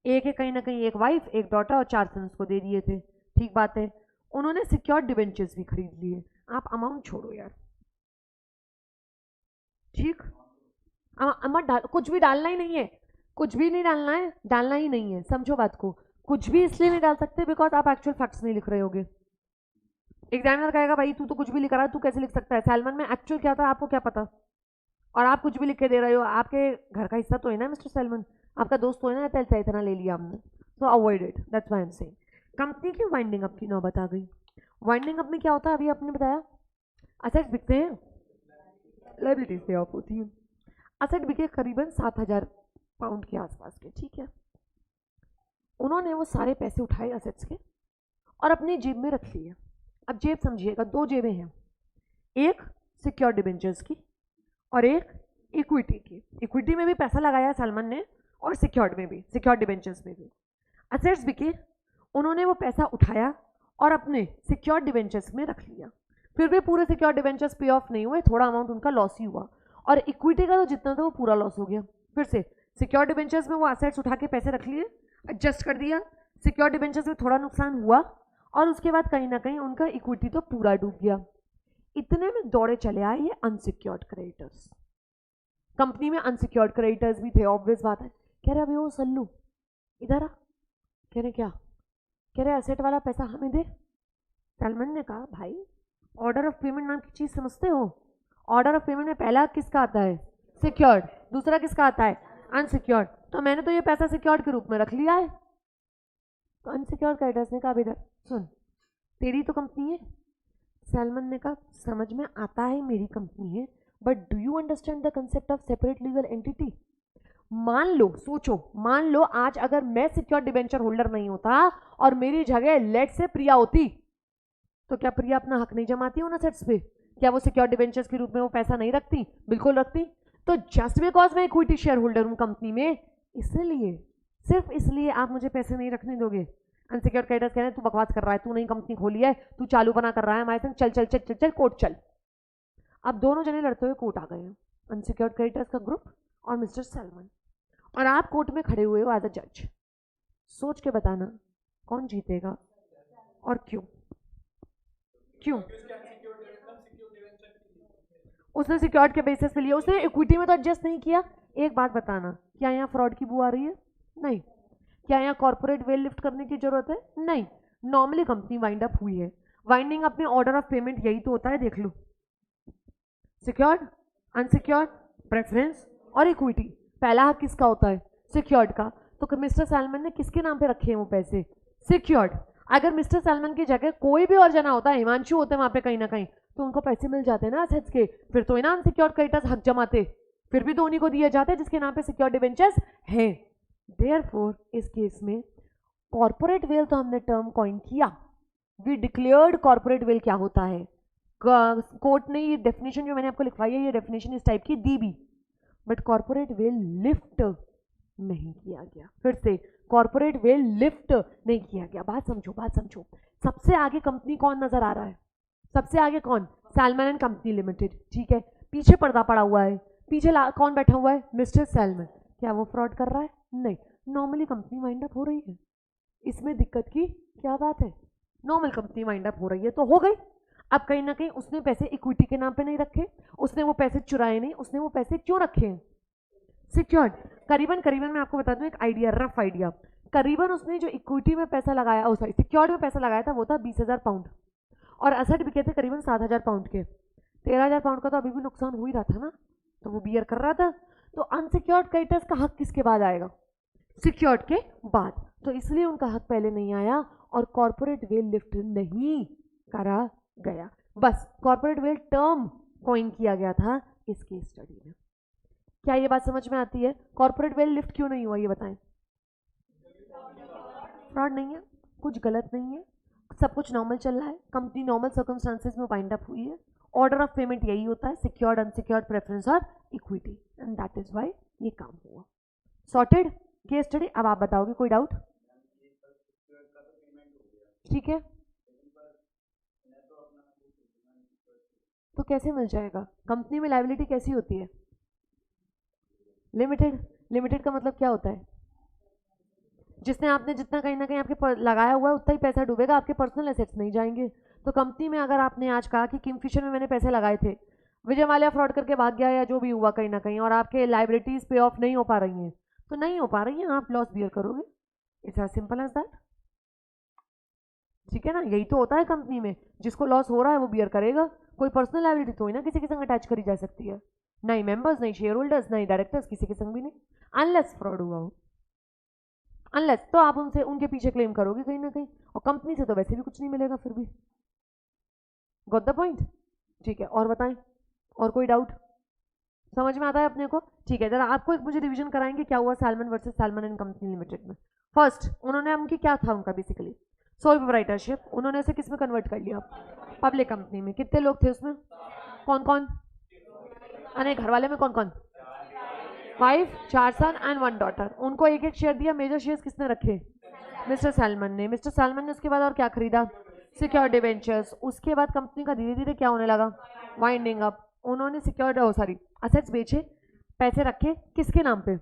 एक है कहीं ना कहीं 1 वाइफ, 1 डॉटर और 4 सन्स को दे दिए थे, ठीक बात है। उन्होंने सिक्योर्ड डिवेंचर्स भी खरीद लिए। आप अमाउंट छोड़ो यार, ठीक, अमाउंट डाल, कुछ भी डालना ही नहीं है, कुछ भी नहीं डालना है, डालना ही नहीं है, समझो बात को। कुछ भी इसलिए नहीं डाल सकते बिकॉज आप एक्चुअल फैक्ट्स नहीं लिख रहे होगे। एग्जामिनर कहेगा भाई तू तो कुछ भी लिख रहा है, तू कैसे लिख सकता है? सैलमन में एक्चुअल क्या था आपको क्या पता, और आप कुछ भी लिख के दे रहे हो। आपके घर का हिस्सा तो है ना मिस्टर सैलमन, आपका दोस्त तो है ना, तैल इतना ले लिया हमने, तो avoid it, that's why I am saying. Company की वाइंडिंग अप की नौबत आ गई। वाइंडिंग अप में क्या होता है, अभी आपने बताया, असेट्स बिकते हैं, लायबिलिटीज पे ऑफ होती है। असेट बिके करीबन 7,000 पाउंड के आसपास के, ठीक है। उन्होंने वो सारे पैसे उठाए असेट्स के और अपनी जेब में रख लिए। अब जेब समझिएगा, 2 जेबें हैं, एक सिक्योर्ड डिबेंचर्स की और एक इक्विटी की। इक्विटी में भी पैसा लगाया सैलमन ने और सिक्योर्ड में भी, सिक्योर्ड डिबेंचर्स में भी। असेट्स बिके, उन्होंने वो पैसा उठाया और अपने सिक्योर्ड डिबेंचर्स में रख लिया। फिर भी पूरे सिक्योर्ड डिबेंचर्स पे ऑफ नहीं हुए, थोड़ा अमाउंट उनका लॉस ही हुआ, और इक्विटी का तो जितना था वो पूरा लॉस हो गया। फिर से सिक्योर्ड डिबेंचर्स में वो असेट्स उठा के पैसे रख लिए, एडजस्ट कर दिया, सिक्योर्ड डिबेंचर्स में थोड़ा नुकसान हुआ, और उसके बाद कहीं ना कहीं उनका इक्विटी तो पूरा डूब गया। इतने में दौड़े चले आए ये अनसिक्योर्ड क्रेडिटर्स। कंपनी में अनसिक्योर्ड क्रेडिटर्स भी थे, ऑब्वियस बात है। कह रहे अभी वो सल्लू इधर आ, कह रहे क्या? कह रहे एसेट वाला पैसा हमें दे, सलमान ने कहा भाई ऑर्डर ऑफ पेमेंट नाम की चीज समझते हो? ऑर्डर ऑफ पेमेंट में पहला किसका आता है? सिक्योर्ड। दूसरा किसका आता है? अनसिक्योर्ड। तो मैंने तो ये पैसा सिक्योर्ड के रूप में रख लिया है। तो अनसिक्योर्ड क्रेडिटर्स ने कहा इधर सुन, तेरी तो कंपनी है। सलमान ने कहा समझ में आता है मेरी कंपनी है, but do you understand the concept of separate legal entity? मान लो, सोचो, मान लो आज अगर मैं सिक्योर्ड डिबेंचर होल्डर नहीं होता और मेरी जगह लेट से प्रिया होती, तो क्या प्रिया अपना हक नहीं जमाती उन असेट्स पे? क्या वो सिक्योर्ड डिबेंचर्स के रूप में वो पैसा नहीं रखती? बिल्कुल रखती। तो जस्ट बिकॉज मैं इक्विटी शेयर होल्डर हूं कंपनी में, इसलिए, सिर्फ इसलिए आप मुझे पैसे नहीं रखने दोगे? अनसिक्योर्ड क्रेडिटर्स कह रहे हैं तू बकवास कर रहा है, तू नई कंपनी खोली है, तू चालू बना कर रहा है हमारे संग, चल चल चल चल चल कोर्ट चल। अब दोनों जने लड़ते हुए कोर्ट आ गए हैं, अनसिक्योर्ड क्रेडिटर्स का ग्रुप और मिस्टर सलमान, और आप कोर्ट में खड़े हुए हो एज अ जज। सोच के बताना कौन जीतेगा और क्यों? क्यों? उसने सिक्योर्ड के बेसिस पे लिया, उसने इक्विटी में तो एडजस्ट नहीं किया। एक बात बताना, क्या यहाँ फ्रॉड की बू आ रही है? नहीं। क्या यहाँ कॉर्पोरेट वेल लिफ्ट करने की जरूरत है? नहीं। नॉर्मली कंपनी वाइंड अप हुई है, वाइंडिंग अप में ऑर्डर ऑफ पेमेंट यही तो होता है, देख लो, सिक्योर्ड, अनसिक्योर्ड, प्रेफरेंस और इक्विटी। पहला हक किसका होता है? सिक्योर्ड का। तो मिस्टर सलमान ने किसके नाम पे रखे हैं वो पैसे? सिक्योर्ड। अगर मिस्टर सलमान की जगह कोई भी और जना होता है, हिमांशु होते वहां पे कहीं ना कहीं, तो उनको पैसे मिल जाते ना असेट्स के, फिर तो ना अनसिक्योर्ड क्रेडिटर्स हक जमाते, फिर भी तो उन्हीं को दिए जाते जिसके नाम पे सिक्योर्ड डिबेंचर्स हैं। देयरफॉर इस केस में कॉर्पोरेट वेल तो हमने टर्म कॉइन किया, वी डिक्लेयर्ड कॉर्पोरेट वेल क्या होता है। कोर्ट ने ये डेफिनेशन जो मैंने आपको लिखवाई है, ये डेफिनेशन इस टाइप की दी भी, बट कॉर्पोरेट वेल लिफ्ट नहीं किया गया। फिर से, कॉर्पोरेट वेल लिफ्ट नहीं किया गया। बात समझो, बात समझो। सबसे आगे कंपनी कौन नजर आ रहा है? सबसे आगे कौन? सलमान एंड कंपनी लिमिटेड, ठीक है। पीछे पर्दा पड़ा हुआ है, पीछे कौन बैठा हुआ है? मिस्टर सलमान। क्या वो फ्रॉड कर रहा है? नहीं। नॉर्मली कंपनी वाइंड अप हो रही है, इसमें दिक्कत की क्या बात है? नॉर्मल कंपनी वाइंड अप हो रही है तो हो गई। अब कहीं ना कहीं उसने पैसे इक्विटी के नाम पे नहीं रखे, उसने वो पैसे चुराए नहीं, उसने वो पैसे क्यों रखे हैं? सिक्योर्ड। करीबन करीबन मैं आपको बता दूं एक आइडिया, रफ आइडिया, करीबन उसने जो इक्विटी में पैसा लगाया, सॉरी सिक्योर्ड में पैसा लगाया था, वो था 20,000 पाउंड, और असेट बिके थे करीबन 7,000 पाउंड के। 13,000 पाउंड का तो अभी भी नुकसान हो ही रहा था ना, तो वो बियर कर रहा था। तो अनसिक्योर्ड क्रेडिटर्स का हक किसके बाद आएगा? सिक्योर्ड के बाद। तो इसलिए उनका हक पहले नहीं आया और कॉर्पोरेट वेल लिफ्ट नहीं करा गया। बस कॉर्पोरेट वेल टर्म कॉइन किया गया था इस केस स्टडी में। क्या ये बात समझ में आती है? कॉर्पोरेट वेल लिफ्ट क्यों नहीं हुआ ये बताएं? फ्रॉड नहीं है, कुछ गलत नहीं है, सब कुछ नॉर्मल चल रहा है, कंपनी नॉर्मल सर्कमस्टांसेस में वाइंड अप हुई है। ऑर्डर ऑफ पेमेंट यही होता है, सिक्योर्ड, अनसिक्योर्ड, प्रेफरेंस और equity, and that is why ये काम हुआ। Sorted case study. अब आप बताओगे, कोई डाउट? ठीक है, तो कैसे मिल जाएगा? कंपनी में लायबिलिटी कैसी होती है? लिमिटेड। लिमिटेड का मतलब क्या होता है? जिसने आपने जितना कहीं ना कहीं आपके लगाया हुआ है उतना ही पैसा डूबेगा, आपके पर्सनल एसेट्स नहीं जाएंगे। तो कंपनी में अगर आपने आज कहा कि किंगफिशर में मैंने पैसे लगाए थे, विजय माल्या फ्रॉड करके भाग गया या जो भी हुआ कहीं ना कहीं, और आपके लाइबिलिटीज पे ऑफ नहीं हो पा रही हैं, तो नहीं हो पा रही हैं, आप लॉस बियर करोगे। It's as simple as that. ठीक है ना, यही तो होता है कंपनी में, जिसको लॉस हो रहा है वो बियर करेगा। कोई पर्सनल लाइबिलिटी तो ही ना किसी के संग अटैच करी जा सकती है, नहीं मेंबर्स, नहीं शेयर होल्डर्स, नहीं डायरेक्टर्स, किसी के संग भी नहीं, अनलेस फ्रॉड हुआ हो। अनलेस तो आप उनसे उनके पीछे क्लेम करोगे कहीं ना कहीं, और कंपनी से तो वैसे भी कुछ नहीं मिलेगा फिर भी। Got the point? ठीक है, और बताएं, और कोई डाउट? समझ में आता है अपने को? ठीक है, जरा आपको एक मुझे रिवीजन कराएंगे क्या हुआ Salman versus Salman and company limited में। फर्स्ट, उन्होंने उनकी क्या था उनका बेसिकली सोल प्रोप्राइटरशिप, उन्होंने उसे किस में कन्वर्ट कर लिया? पब्लिक कंपनी में। कितने लोग थे उसमें? कौन कौन? अरे घर वाले में कौन कौन? 5, 4 सन एंड 1 डॉटर। उनको एक एक शेयर दिया। मेजर शेयर्स किसने रखे? मिस्टर सलमान ने। मिस्टर सलमान ने उसके बाद और क्या खरीदा? Secured debentures. उसके बाद कंपनी का धीरे धीरे क्या होने लगा? Winding up. उन्होंने सिक्योर्ड सॉरी असेट्स बेचे, पैसे रखे किसके नाम पे?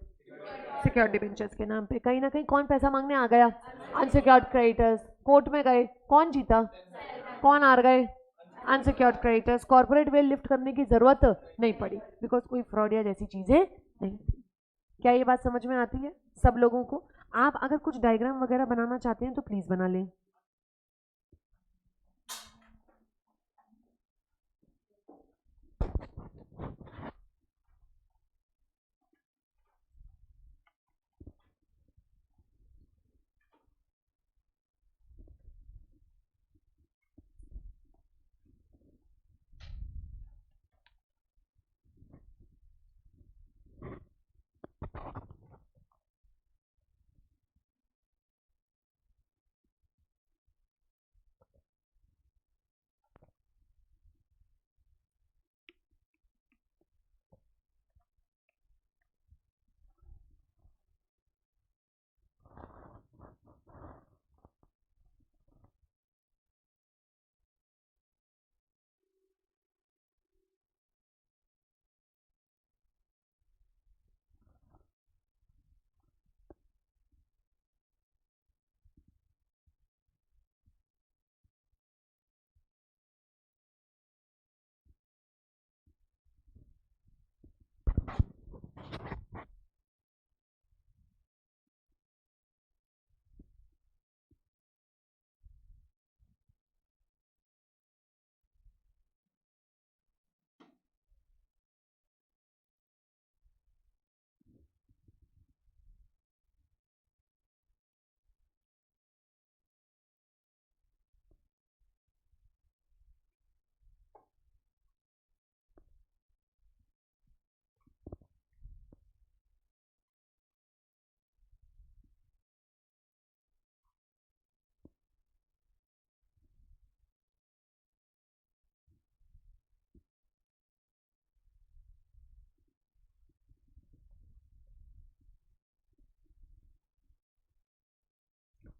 सिक्योर्ड डिबेंचर्स के नाम पे। कहीं ना कहीं कौन पैसा मांगने आ गया? Unsecured creditors. कोर्ट में गए, कौन जीता? कौन हार गए? Unsecured creditors. Corporate veil lift करने की जरूरत नहीं पड़ी, बिकॉज कोई फ्रॉड या जैसी चीजें नहीं थी। क्या ये बात समझ में आती है सब लोगों को? आप अगर कुछ डायग्राम वगैरह बनाना चाहते हैं तो प्लीज बना लें।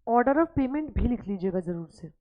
ऑर्डर ऑफ पेमेंट भी लिख लीजिएगा जरूर से।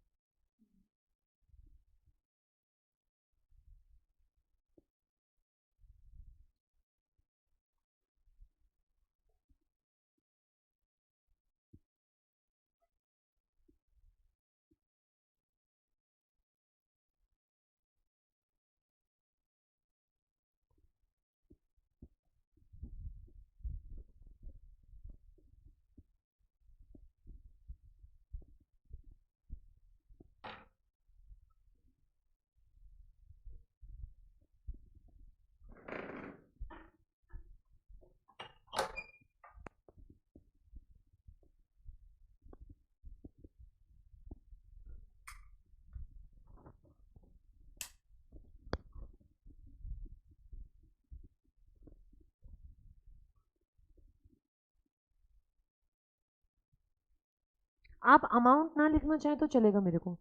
आप अमाउंट ना लिखना चाहें तो चलेगा मेरे को,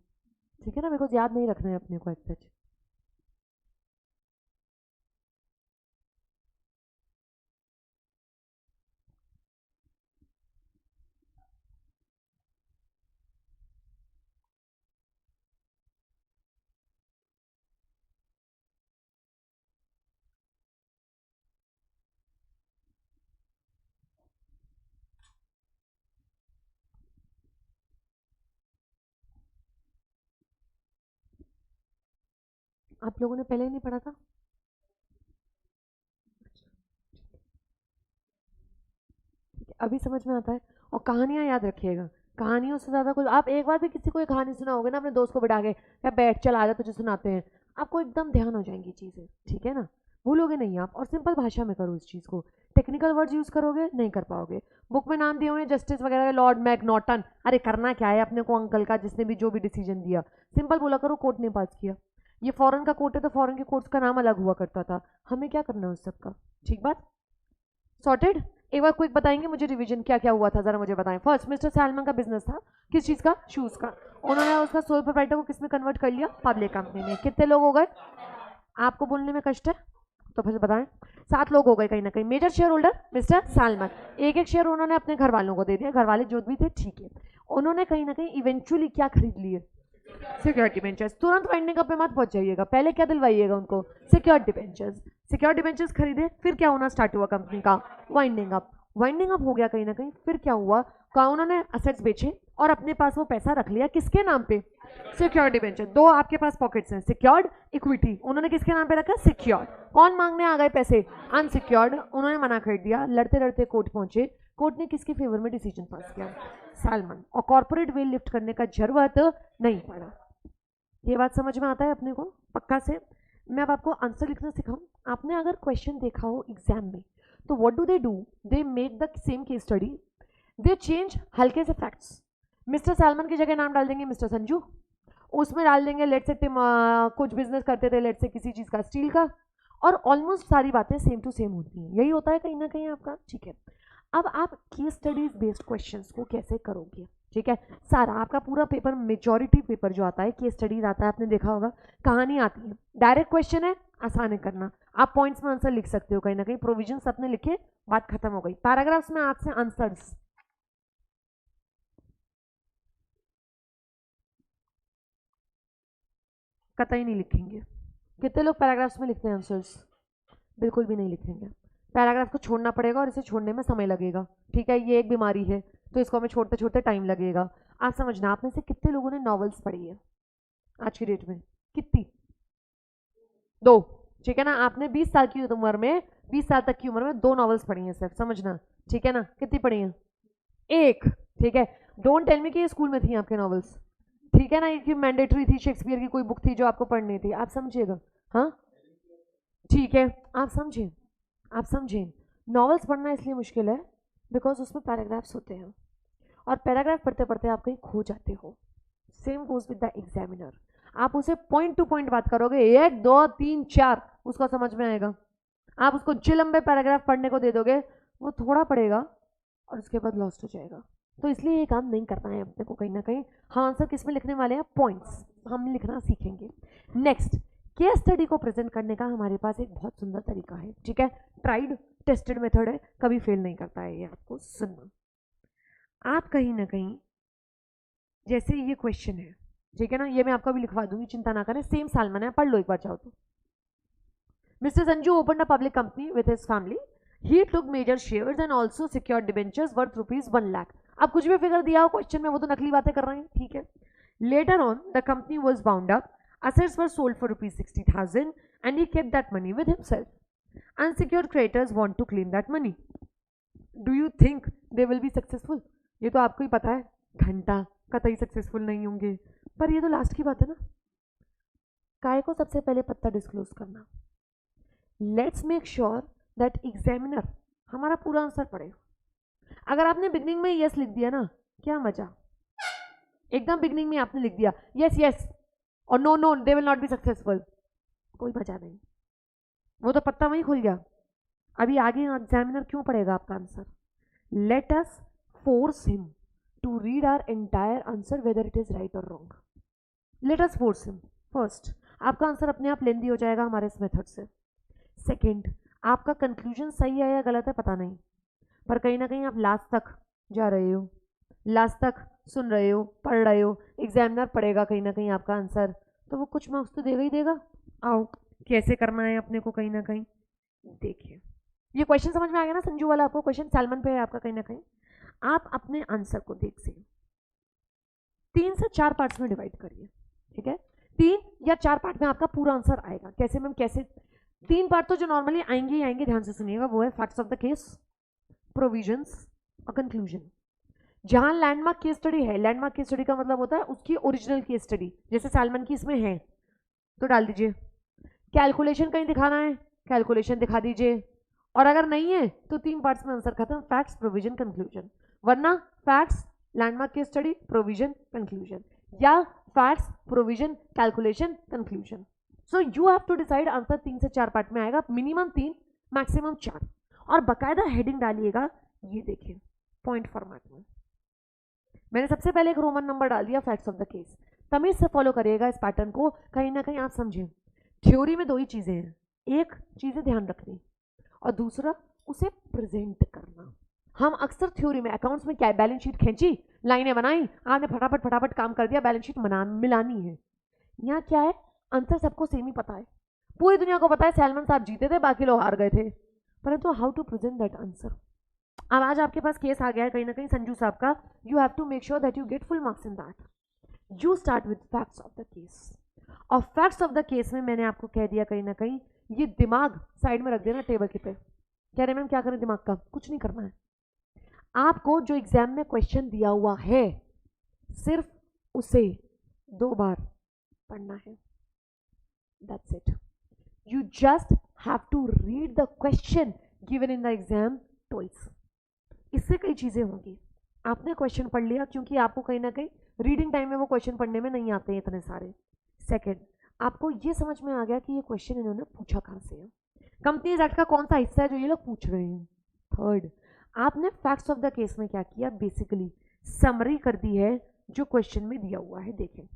ठीक है ना, बिकॉज याद नहीं रखना है अपने को एज सच। आप लोगों ने पहले ही नहीं पढ़ा था? अभी समझ में आता है। और कहानियां याद रखिएगा, कहानियों से ज़्यादा कुछ, आप एक बार भी किसी को एक कहानी सुनाओगे ना अपने दोस्त को बैठा के, या बैठ चल आ जा तुझे सुनाते हैं, आपको एकदम ध्यान हो जाएंगी चीज़ें, ठीक है ना, भूलोगे नहीं आप। और सिंपल भाषा में करो इस चीज़ को, टेक्निकल वर्ड्स यूज़ करोगे नहीं कर पाओगे। बुक में नाम दिए हुए जस्टिस वगैरह, लॉर्ड मैकनॉटन, अरे करना क्या है अपने को अंकल का, जिसने भी जो भी डिसीजन दिया, सिंपल बोला करो कोर्ट ने पास किया। ये फॉरेन का कोर्ट है तो फॉरेन के कोर्ट्स का नाम अलग हुआ करता था, हमें क्या करना है उस सबका, ठीक बात, सॉर्टेड। एक बार क्विक बताएंगे मुझे रिवीजन क्या क्या हुआ था, जरा मुझे बताएं। फर्स्ट, मिस्टर सैलमन का बिजनेस था, किस चीज का, शूज का। उन्होंने उसका सोल प्रोप्राइटर को किस में कन्वर्ट कर लिया, पब्लिक कंपनी में। कितने लोग हो गए, आपको बोलने में कष्ट है तो फिर बताएं। 7 लोग हो गए कहीं ना कहीं। Major shareholder mister Salomon, एक एक शेयर उन्होंने अपने घर वालों को दे दिया, घर वाले जो भी थे ठीक है। उन्होंने कहीं ना कहीं इवेंचुअली क्या खरीद लिए, सिक्योरिटी बेंचर्स। तुरंत वाइंडिंग अप पे मत पहुंच जाइएगा, पहले क्या दिलवाइएगा उनको, सिक्योरिटी बेंचर्स। सिक्योरिटी बेंचर्स खरीदे, फिर क्या होना स्टार्ट हुआ कंपनी का, वाइंडिंग अप। वाइंडिंग अप हो गया कहीं ना कहीं, फिर क्या हुआ, का उन्होंने असेट्स बेचे और अपने पास वो पैसा रख लिया, किसके नाम पे, सिक्योरिटी बेंचर। दो आपके पास पॉकेट्स हैं, सिक्योर्ड, इक्विटी, उन्होंने किसके नाम पे रखा, सिक्योर्ड। कौन मांगने आ गए पैसे, अनसिक्योर्ड, उन्होंने मना कर दिया। लड़ते लड़ते कोर्ट पहुंचे, कोर्ट ने किसके फेवर में डिसीजन पास किया, सैलमन। और कॉर्पोरेट वेल लिफ्ट करने का जरूरत नहीं पड़ा। ये बात समझ में आता है अपने को पक्का से। मैं अब आपको आंसर लिखना सिखाऊं। आपने अगर क्वेश्चन देखा हो एग्जाम में, तो what do, they make the same case study, they change हल्के से फैक्ट्स। मिस्टर सैलमन की जगह नाम डाल देंगे मिस्टर संजू, उसमें डाल देंगे लेट से कुछ बिजनेस करते थे, लेट से किसी चीज़ का, स्टील का, और ऑलमोस्ट सारी बातें सेम टू सेम होती हैं। यही होता है कहीं ना कहीं आपका, ठीक है। अब आप केस स्टडीज बेस्ड क्वेश्चंस को कैसे करोगे, ठीक है। सारा आपका पूरा पेपर, मेजॉरिटी पेपर जो आता है केस स्टडीज आता है, आपने देखा होगा, कहानी आती है, डायरेक्ट क्वेश्चन है, आसान है करना, आप पॉइंट्स में आंसर लिख सकते हो कहीं ना कहीं, प्रोविजंस अपने लिखे, बात खत्म हो गई। पैराग्राफ्स में आज से आंसर्स, कतई नहीं लिखेंगे। कितने लोग पैराग्राफ्स में लिखते हैं आंसर्स, बिल्कुल भी नहीं लिखेंगे। पैराग्राफ को छोड़ना पड़ेगा और इसे छोड़ने में समय लगेगा, ठीक है, ये एक बीमारी है, तो इसको हमें छोड़ते छोड़ते टाइम लगेगा। आप समझना, आप में से कितने लोगों ने नॉवेल्स पढ़ी है आज की डेट में, कितनी, 2, ठीक है ना। आपने 20 साल की उम्र में, 20 साल तक की उम्र में 2 नॉवेल्स पढ़ी हैं सिर्फ, समझना, ठीक है ना। कितनी पढ़ी हैं, एक, ठीक है। डोंट टेल मी कि ये स्कूल में थी आपके नॉवेल्स, ठीक है ना, ये मैंडेटरी थी, शेक्सपियर की कोई बुक थी जो आपको पढ़नी थी, आप समझिएगा, हाँ, ठीक है। आप समझें, आप समझें, नॉवेल्स पढ़ना इसलिए मुश्किल है बिकॉज उसमें पैराग्राफ्स होते हैं, और पैराग्राफ पढ़ते पढ़ते आप कहीं खो जाते हो। Same goes with the examiner, आप उसे पॉइंट टू पॉइंट बात करोगे, 1 2 3 4 उसको समझ में आएगा। आप उसको जो लंबे पैराग्राफ पढ़ने को दे दोगे, वो थोड़ा पढ़ेगा और उसके बाद लॉस्ट हो जाएगा। तो इसलिए ये काम नहीं करना है अपने को कहीं ना कहीं। हम आंसर किस में लिखने वाले हैं, पॉइंट्स हम लिखना सीखेंगे। नेक्स्ट, केस स्टडी को प्रेजेंट करने का हमारे पास एक बहुत सुंदर तरीका है, ठीक है, ट्राइड टेस्टेड मेथड है, कभी फेल नहीं करता है ये, आपको सुनना। आप कहीं ना कहीं जैसे ये क्वेश्चन है, ठीक है ना, ये मैं आपको भी लिखवा दूंगी, चिंता ना करें, सेम सालमन है, पढ़ लो एक बार चाहो तो। Mister Sanju open a public company with his family, he took major shares and also secured debentures worth ₹1 lakh. अब कुछ भी फिगर दिया हो क्वेश्चन में, वो तो नकली बातें कर रहे हैं, ठीक है। Later on the company was bound up, assets were sold for ₹60,000 and he kept that money with himself. Unsecured creditors want to claim that money. Do you think they will be successful? ये तो आपको ही पता है, घंटा कतई successful नहीं होंगे, पर ये तो लास्ट की बात है ना। काय को सबसे पहले पत्ता डिस्क्लोज करना। Let's make sure that examiner हमारा पूरा आंसर पढ़े। अगर आपने बिगनिंग में यस लिख दिया ना, क्या मजा, एकदम बिगनिंग में आपने लिख दिया यस यस और no no they will not be successful, कोई मजा नहीं, वो तो पत्ता वहीं खुल गया। अभी आगे एग्जामिनर क्यों पढ़ेगा आपका answer? Let us force him to read our entire answer whether it is right और wrong. Let us force him. First, आपका आंसर अपने आप लेंदी हो जाएगा हमारे इस मेथड से। सेकेंड, आपका कंक्लूजन सही है या गलत है पता नहीं, पर कहीं ना कहीं आप लास्ट तक जा रहे हो, लास्ट तक सुन रहे हो, पढ़ रहे हो, एग्जामिनर पढ़ेगा कहीं ना कहीं आपका आंसर, तो वो कुछ मार्क्स तो देगा ही देगा। आओ कैसे करना है अपने को कहीं ना कहीं देखिए। ये क्वेश्चन समझ में आ गया ना संजू वाला? आपको क्वेश्चन सैलमन पे है आपका कहीं ना कहीं। आप अपने आंसर को देख से 3 से 4 पार्ट्स में डिवाइड करिए, ठीक है। 3 या 4 पार्ट में आपका पूरा आंसर आएगा। कैसे मैम कैसे? 3 पार्ट तो जो नॉर्मली आएंगे ही आएंगे, ध्यान से सुनिएगा। वो है facts of the case, provisions और कंक्लूजन। जहां लैंडमार्क केस स्टडी है, लैंडमार्क केस स्टडी का मतलब होता है उसकी ओरिजिनल केस स्टडी, जैसे सैलमन की इसमें है तो डाल दीजिए। कैलकुलेशन कहीं दिखाना है, कैलकुलेशन दिखा दीजिए, और अगर नहीं है तो 3 पार्ट्स में आंसर खत्म, फैक्ट्स प्रोविजन कंक्लूजन। वरना facts landmark case study provision conclusion, या facts provision calculation conclusion. So you have to decide answer 3 से 4 पार्ट में आएगा, मिनिमम 3 मैक्सिमम 4, और बकायदा हेडिंग डालिएगा। ये देखिए पॉइंट फॉर्मेट में मैंने सबसे पहले एक रोमन नंबर डाल दिया फैक्ट्स ऑफ द केस। तमीज से फॉलो करिएगा इस पैटर्न को, कहीं ना कहीं आप समझें। थ्योरी में 2 ही चीजें हैं, एक चीजें ध्यान रखनी और दूसरा उसे प्रेजेंट करना। हम अक्सर थ्योरी में अकाउंट्स में क्या है, बैलेंस शीट खींची, लाइनें बनाई, आपने फटाफट फटाफट काम कर दिया, बैलेंस शीट मिलानी है। यहाँ क्या है, आंसर सबको सेम ही पता है, पूरी दुनिया को पता है सैलमन साहब जीते थे, बाकी लोग हार गए थे, परंतु how to present that answer. अब आज आपके पास केस आ गया है कहीं ना कहीं संजू साहब का, you have to make sure that you get full marks in that. You start with facts of the case, और फैक्ट्स ऑफ द केस में मैंने आपको कह दिया कहीं ना कहीं ये दिमाग साइड में रख देना टेबल के पे। कह रहे मैम क्या करें दिमाग का? कुछ नहीं करना है, आपको जो एग्जाम में क्वेश्चन दिया हुआ है सिर्फ उसे 2 बार पढ़ना है, that's it. You just have to read the question given in the exam twice. इससे कई चीजें होंगी, आपने क्वेश्चन पढ़ लिया, क्योंकि आपको कहीं ना कहीं रीडिंग टाइम में वो क्वेश्चन पढ़ने में नहीं आते हैं इतने सारे। सेकंड, आपको ये समझ में आ गया कि ये क्वेश्चन इन्होंने पूछा कहाँ से है, कंपनीज एक्ट का कौन सा हिस्सा है जो ये लोग पूछ रहे हैं। थर्ड, आपने फैक्ट्स ऑफ द केस में क्या किया, बेसिकली समरी कर दी है जो क्वेश्चन में दिया हुआ है। देखें,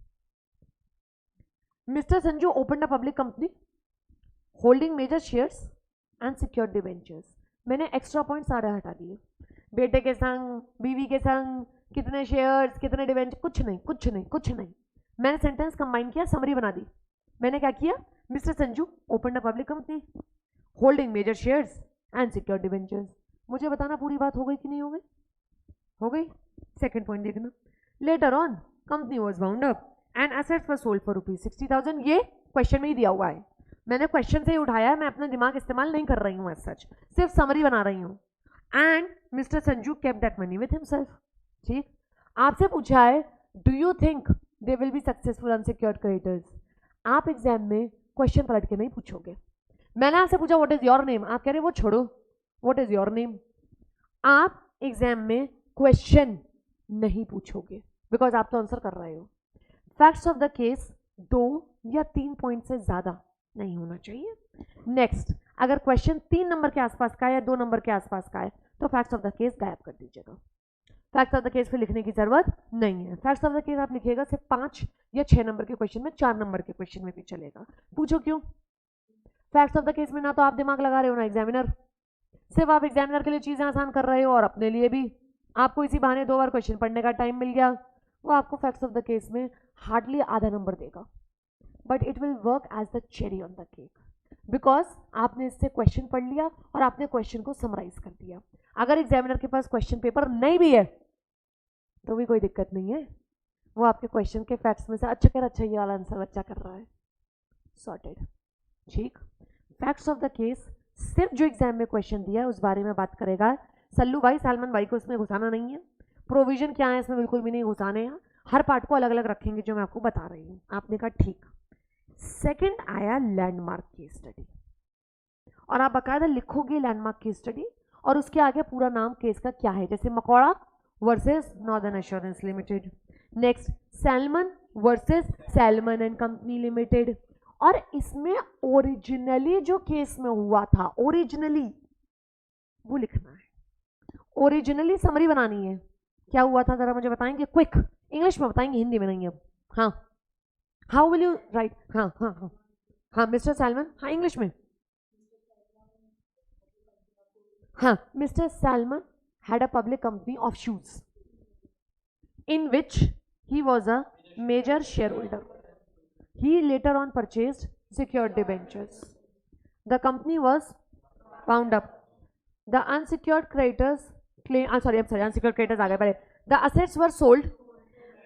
mister Sanju open a public company holding major shares and secured debentures. मैंने एक्स्ट्रा पॉइंट सारे हटा दिए, बेटे के संग, बीवी के संग, कितने शेयर्स, कितने डिबेंचर, कुछ नहीं कुछ नहीं कुछ नहीं। मैंने सेंटेंस कंबाइन किया, समरी बना दी। मैंने क्या किया, mister Sanju open a public company holding major shares and secured debentures. मुझे बताना पूरी बात हो गई कि नहीं हो गई? हो गई। सेकंड पॉइंट देखना, later on company was bound up and assets were sold for ₹60,000। ये क्वेश्चन में ही दिया हुआ है, मैंने क्वेश्चन से ही उठाया है, मैं अपना दिमाग इस्तेमाल नहीं कर रही हूँ एज सच, सिर्फ समरी बना रही हूँ। And mister Sanju kept that money with himself. ठीक, आपसे पूछा है do you think they will be successful unsecured creditors. आप एग्जाम में क्वेश्चन पलट के नहीं पूछोगे। मैंने आपसे पूछा व्हाट इज योर नेम, आप कह रहे वो छोड़ो, व्हाट इज योर नेम। आप एग्जाम में क्वेश्चन नहीं पूछोगे बिकॉज आप तो आंसर कर रहे हो। फैक्ट्स ऑफ द केस 2 या 3 पॉइंट से ज्यादा नहीं होना चाहिए। नेक्स्ट, अगर क्वेश्चन 3 नंबर के आसपास का है या 2 नंबर के आसपास का है तो फैक्ट्स ऑफ द केस गायब कर दीजिएगा। फैक्ट्स ऑफ द केस फिर लिखने की जरूरत नहीं है। फैक्ट्स ऑफ द केस आप लिखिएगा सिर्फ 5 या 6 नंबर के क्वेश्चन में, 4 नंबर के क्वेश्चन में भी चलेगा। पूछो क्यों? फैक्ट्स ऑफ द केस में ना तो आप दिमाग लगा रहे हो ना एग्जामिनर, सिर्फ आप एग्जामिनर के लिए चीजें आसान कर रहे हो और अपने लिए भी। आपको इसी बहाने 2 बार क्वेश्चन पढ़ने का टाइम मिल गया, वो आपको फैक्ट्स ऑफ द केस में हार्डली आधा नंबर देगा, but it will work as the cherry on the cake, because आपने इससे क्वेश्चन पढ़ लिया और आपने क्वेश्चन को समराइज कर दिया. अगर एग्जामिनर के पास क्वेश्चन पेपर नहीं भी है तो भी कोई दिक्कत नहीं है, वो आपके क्वेश्चन के फैक्ट्स में से अच्छा कह रहा, अच्छा ये वाला आंसर बच्चा कर रहा है, सॉर्टेड. ठीक, फैक्ट्स ऑफ द केस सिर्फ जो एग्जाम में क्वेश्चन दिया है उस बारे में बात करेगा सल्लू भाई, सलमान भाई को इसमें घुसाना नहीं है. प्रोविजन क्या है इसमें बिल्कुल भी नहीं घुसाने हैं, हर पार्ट को अलग अलग रखेंगे जो मैं आपको बता रही हूँ. आपने कहा ठीक. सेकंड आया लैंडमार्क केस स्टडी, और आप बकायदा लिखोगे लैंडमार्क केस स्टडी और उसके आगे पूरा नाम केस का क्या है, जैसे मकौड़ा versus northern assurance limited, next salmon versus salmon and company limited. और इसमें ओरिजिनली जो केस में हुआ था, ओरिजिनली वो लिखना है, ओरिजिनली समरी बनानी है. क्या हुआ था जरा मुझे बताएंगे, क्विक इंग्लिश में बताएंगे, हिंदी में नहीं. अब हाँ, हाउ विल यू राइट, हाँ हाँ हाँ हाँ मिस्टर सैल्मन, हाँ इंग्लिश में. हाँ, mister salmon had a public company of shoes in which he was a major shareholder. He later on purchased secured debentures. The company was wound up. The unsecured creditors claim, unsecured creditors aa gaye pehle. The assets were sold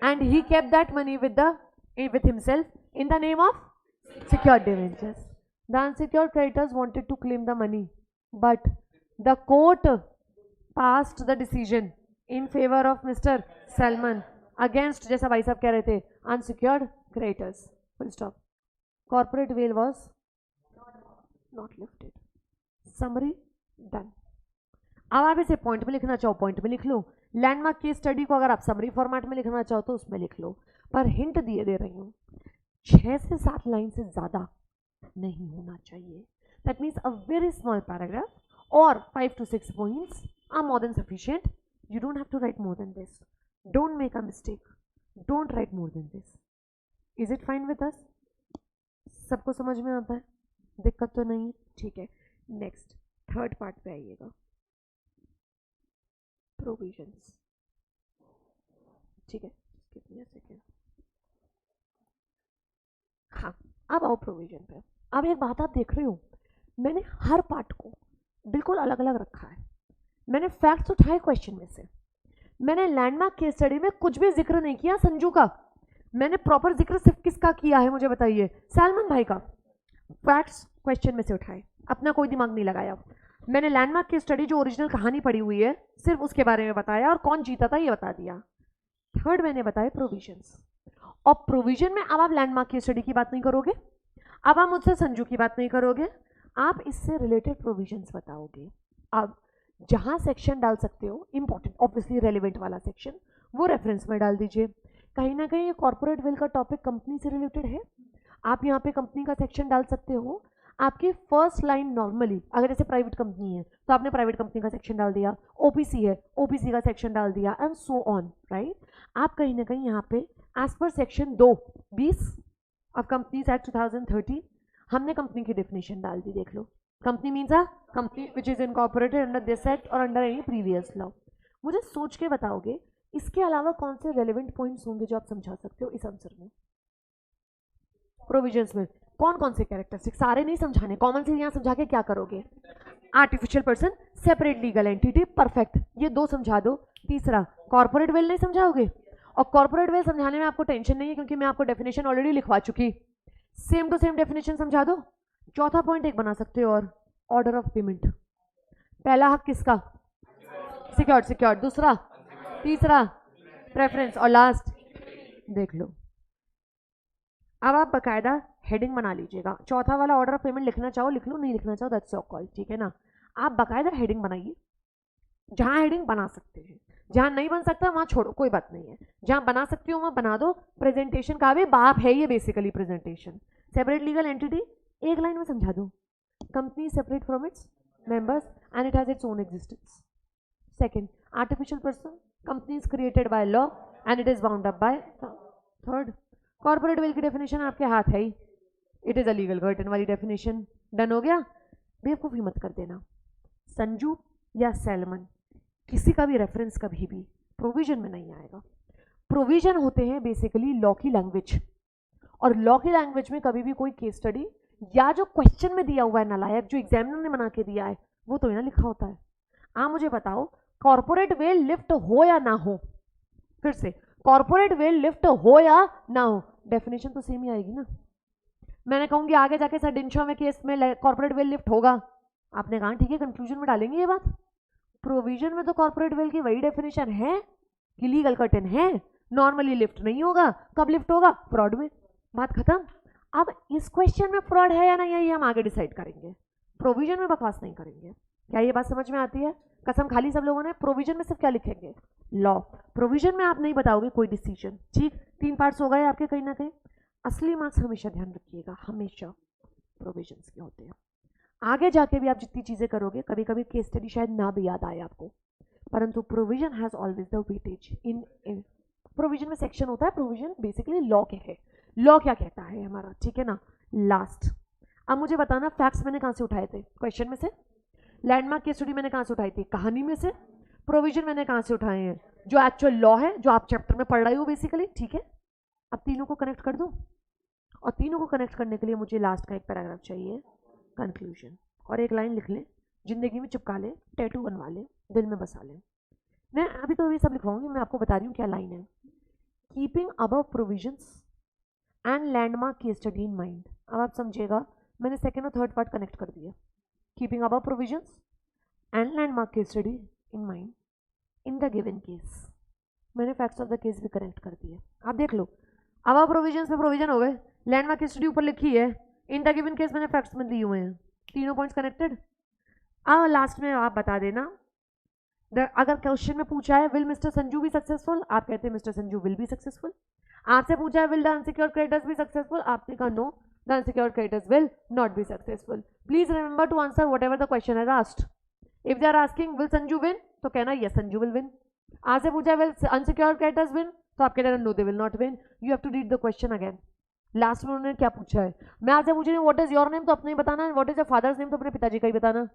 and he kept that money with himself in the name of secured debentures. The unsecured creditors wanted to claim the money, but the court passed the decision in favor of Mr. Salman against, जैसा भाई साहब कह रहे थे, unsecured creditors. Full stop. Corporate veil was not lifted. Summary done. अब आप इसे point में लिखना चाहो पॉइंट में लिख लो, लैंडमार्क केस स्टडी को अगर आप समरी फॉर्मेट में लिखना चाहो तो उसमें लिख लो, पर हिंट दिए दे रही हूँ 6 से 7 लाइन से ज़्यादा नहीं होना चाहिए. That means a very small paragraph और 5 to 6 points are more than sufficient. You don't have to write more than this. Don't make a mistake. Don't write more than this. Is it fine with us? सबको समझ में आता है, दिक्कत तो नहीं है. ठीक है, नेक्स्ट थर्ड पार्ट पे आइएगा, प्रोविजंस. ठीक है, कितने सेकेंड. हाँ, अब आओ प्रोविजन पे. अब एक बात आप देख रहे हो, मैंने हर पार्ट को बिल्कुल अलग अलग रखा है. मैंने फैक्ट्स उठाए क्वेश्चन में से, मैंने लैंडमार्क केस स्टडी में कुछ भी जिक्र नहीं किया संजू का, मैंने प्रॉपर जिक्र सिर्फ किसका किया है मुझे बताइए, सैल्मन भाई का. फैक्ट्स क्वेश्चन में से उठाए, अपना कोई दिमाग नहीं लगाया. मैंने लैंडमार्क केस स्टडी जो ओरिजिनल कहानी पड़ी हुई है सिर्फ उसके बारे में बताया और कौन जीता था ये बता दिया. थर्ड मैंने बताया प्रोविजंस, और प्रोविजन में अब आप लैंडमार्क केस स्टडी की बात नहीं करोगे, अब आप मुझसे संजू की बात नहीं करोगे, आप इससे रिलेटेड प्रोविजंस बताओगे. अब जहां सेक्शन डाल सकते हो इंपॉर्टेंट ऑब्वियसली रेलिवेंट वाला सेक्शन, वो रेफरेंस में डाल दीजिए. कहीं ना कहीं ये कॉर्पोरेट विल का टॉपिक कंपनी से रिलेटेड है, आप यहाँ पे कंपनी का सेक्शन डाल सकते हो. आपकी फर्स्ट लाइन नॉर्मली अगर जैसे प्राइवेट कंपनी है तो आपने प्राइवेट कंपनी का सेक्शन डाल दिया, ओपीसी है ओपीसी का सेक्शन डाल दिया, एंड सो ऑन, राइट. आप कहीं ना कहीं यहाँ पे as per section 2(20) of companies act 2013 हमने कंपनी की डेफिनेशन डाल दी. देख लो, company means a company which is incorporated under this act और अंडर एनी प्रीवियस लॉ. मुझे सोच के बताओगे इसके अलावा कौन से रेलेवेंट पॉइंट्स होंगे जो आप समझा सकते हो इस आंसर में. प्रोविजंस में कौन कौन से कैरेक्टरिस्टिक, सारे नहीं समझाने, कॉमन से यहाँ समझा के क्या करोगे. Artificial person, separate legal entity, perfect, ये 2 समझा दो. तीसरा कॉर्पोरेट वेल नहीं समझाओगे, और कॉर्पोरेट वेल समझाने में आपको टेंशन नहीं है क्योंकि मैं आपको डेफिनेशन ऑलरेडी लिखवा चुकी. सेम टू सेम डेफिनेशन समझा दो. चौथा पॉइंट एक बना सकते हो, और ऑर्डर ऑफ पेमेंट. पहला हक किसका, सिक्योर्ड सिक्योर्ड, दूसरा, तीसरा प्रेफरेंस, और लास्ट देख लो. अब आप बकायदा हेडिंग बना लीजिएगा. चौथा वाला ऑर्डर ऑफ पेमेंट लिखना चाहो लिख लो, नहीं लिखना चाहो दैट्स योर कॉल. ठीक है ना, आप बकायदा हेडिंग बनाइए. जहां हेडिंग बना सकते हैं, जहां नहीं बन सकता वहां छोड़ो, कोई बात नहीं है. जहां बना सकती हो वहां बना दो. प्रेजेंटेशन का भी बाप है ये basically presentation. Separate legal entity एक लाइन में समझा दो, company separate from its members and it has its own existence. Second, artificial person, company is created by law and it is bound up by. Third, corporate will की definition आपके हाथ है ही, it is a legal गर्टन वाली definition. Done हो गया. बेवकूफ़ी मत कर देना, संजू या सैलमन किसी का भी रेफरेंस कभी भी प्रोविजन में नहीं आएगा. प्रोविजन होते हैं बेसिकली लॉ की लैंग्वेज, और लॉ की लैंग्वेज में कभी भी कोई केस स्टडी या जो क्वेश्चन में दिया हुआ है नालायक, जो एग्जामिनर ने बना के दिया है, वो तो ना लिखा होता है। आप मुझे बताओ कॉर्पोरेट वेल लिफ्ट हो या ना हो, फिर से कॉर्पोरेट वेल लिफ्ट हो या ना हो, डेफिनेशन तो सेम ही आएगी ना। मैंने कहूंगी आगे जाके सडिंशा में केस में कॉर्पोरेट वेल लिफ्ट होगा, आपने कहा ठीक है कंक्लूजन में डालेंगे ये बात। प्रोविजन में तो कॉर्पोरेट वेल की वही डेफिनेशन है कि लीगल कर्टन है, नॉर्मली लिफ्ट नहीं होगा, कब लिफ्ट होगा, फ्रॉड में, बात खत्म। अब इस क्वेश्चन में फ्रॉड है या नहीं है ये हम आगे डिसाइड करेंगे, प्रोविजन में बकवास नहीं करेंगे। क्या ये बात समझ में आती है? कसम खाली सब लोगों ने। प्रोविजन में सिर्फ क्या लिखेंगे, लॉ। प्रोविजन में आप नहीं बताओगे कोई डिसीजन, ठीक। 3 पार्ट्स हो गए आपके कहीं ना कहीं। असली मार्क्स हमेशा ध्यान रखिएगा, हमेशा प्रोविजन के होते हैं। आगे जाके भी आप जितनी चीजें करोगे, कभी कभी केस स्टडी शायद ना भी याद आए आपको, परंतु provision has always the weightage in provision में सेक्शन होता है। प्रोविजन बेसिकली लॉ के है, लॉ क्या कहता है हमारा, ठीक है ना। लास्ट, अब मुझे बताना फैक्ट्स मैंने कहां से उठाए थे, क्वेश्चन में से। लैंडमार्क केस स्टडी मैंने कहां से उठाई थी, कहानी में से। प्रोविजन मैंने कहां से उठाए हैं, जो एक्चुअल लॉ है, जो आप चैप्टर में पढ़ रहे हो बेसिकली, ठीक है। अब तीनों को कनेक्ट कर दूं, और तीनों को कनेक्ट करने के लिए मुझे लास्ट का एक पैराग्राफ चाहिए, कंक्लूजन, और एक लाइन लिख लें, जिंदगी में चिपका लें, टैटू बनवा लें, दिल में बसा लें। मैं अभी तो ये सब लिखवाऊंगी, मैं आपको बता रही हूँ क्या लाइन है। Keeping above provisions and landmark case study in mind. अब आप समझिएगा, मैंने सेकेंड और थर्ड पार्ट कनेक्ट कर दिया। Keeping above provisions and landmark case study in mind in the given case, मैंने फैक्ट्स ऑफ द केस भी कनेक्ट कर दिए। आप देख लो, अबव प्रोविजंस में प्रोविजन हो गए, लैंडमार्क केस स्टडी ऊपर लिखी है, इन द गिवन केस मैंने फैक्ट्स में दिए हुए हैं, तीनों पॉइंट्स कनेक्टेड। अब लास्ट में आप बता देना, अगर क्वेश्चन में पूछा है will mister Sanju be successful, आप कहते हैं mister Sanju will be successful. आपसे पूछा है will the unsecured creditors be successful, आपने कहा no, the unsecured creditors will not be successful. Please remember to answer whatever the question has asked. If they are asking will Sanju win, तो कहना yes Sanju will win. आपसे पूछा है will unsecured creditors win, तो आप कहते हैं no they will not win. You have to read the question again. Last में उन्होंने क्या पूछा है, मैं आपसे पूछ रही हूँ व्हाट इज योर नेम, तो अपने ही बताना, what is your father's name, तो अपने पिताजी का ही बताना।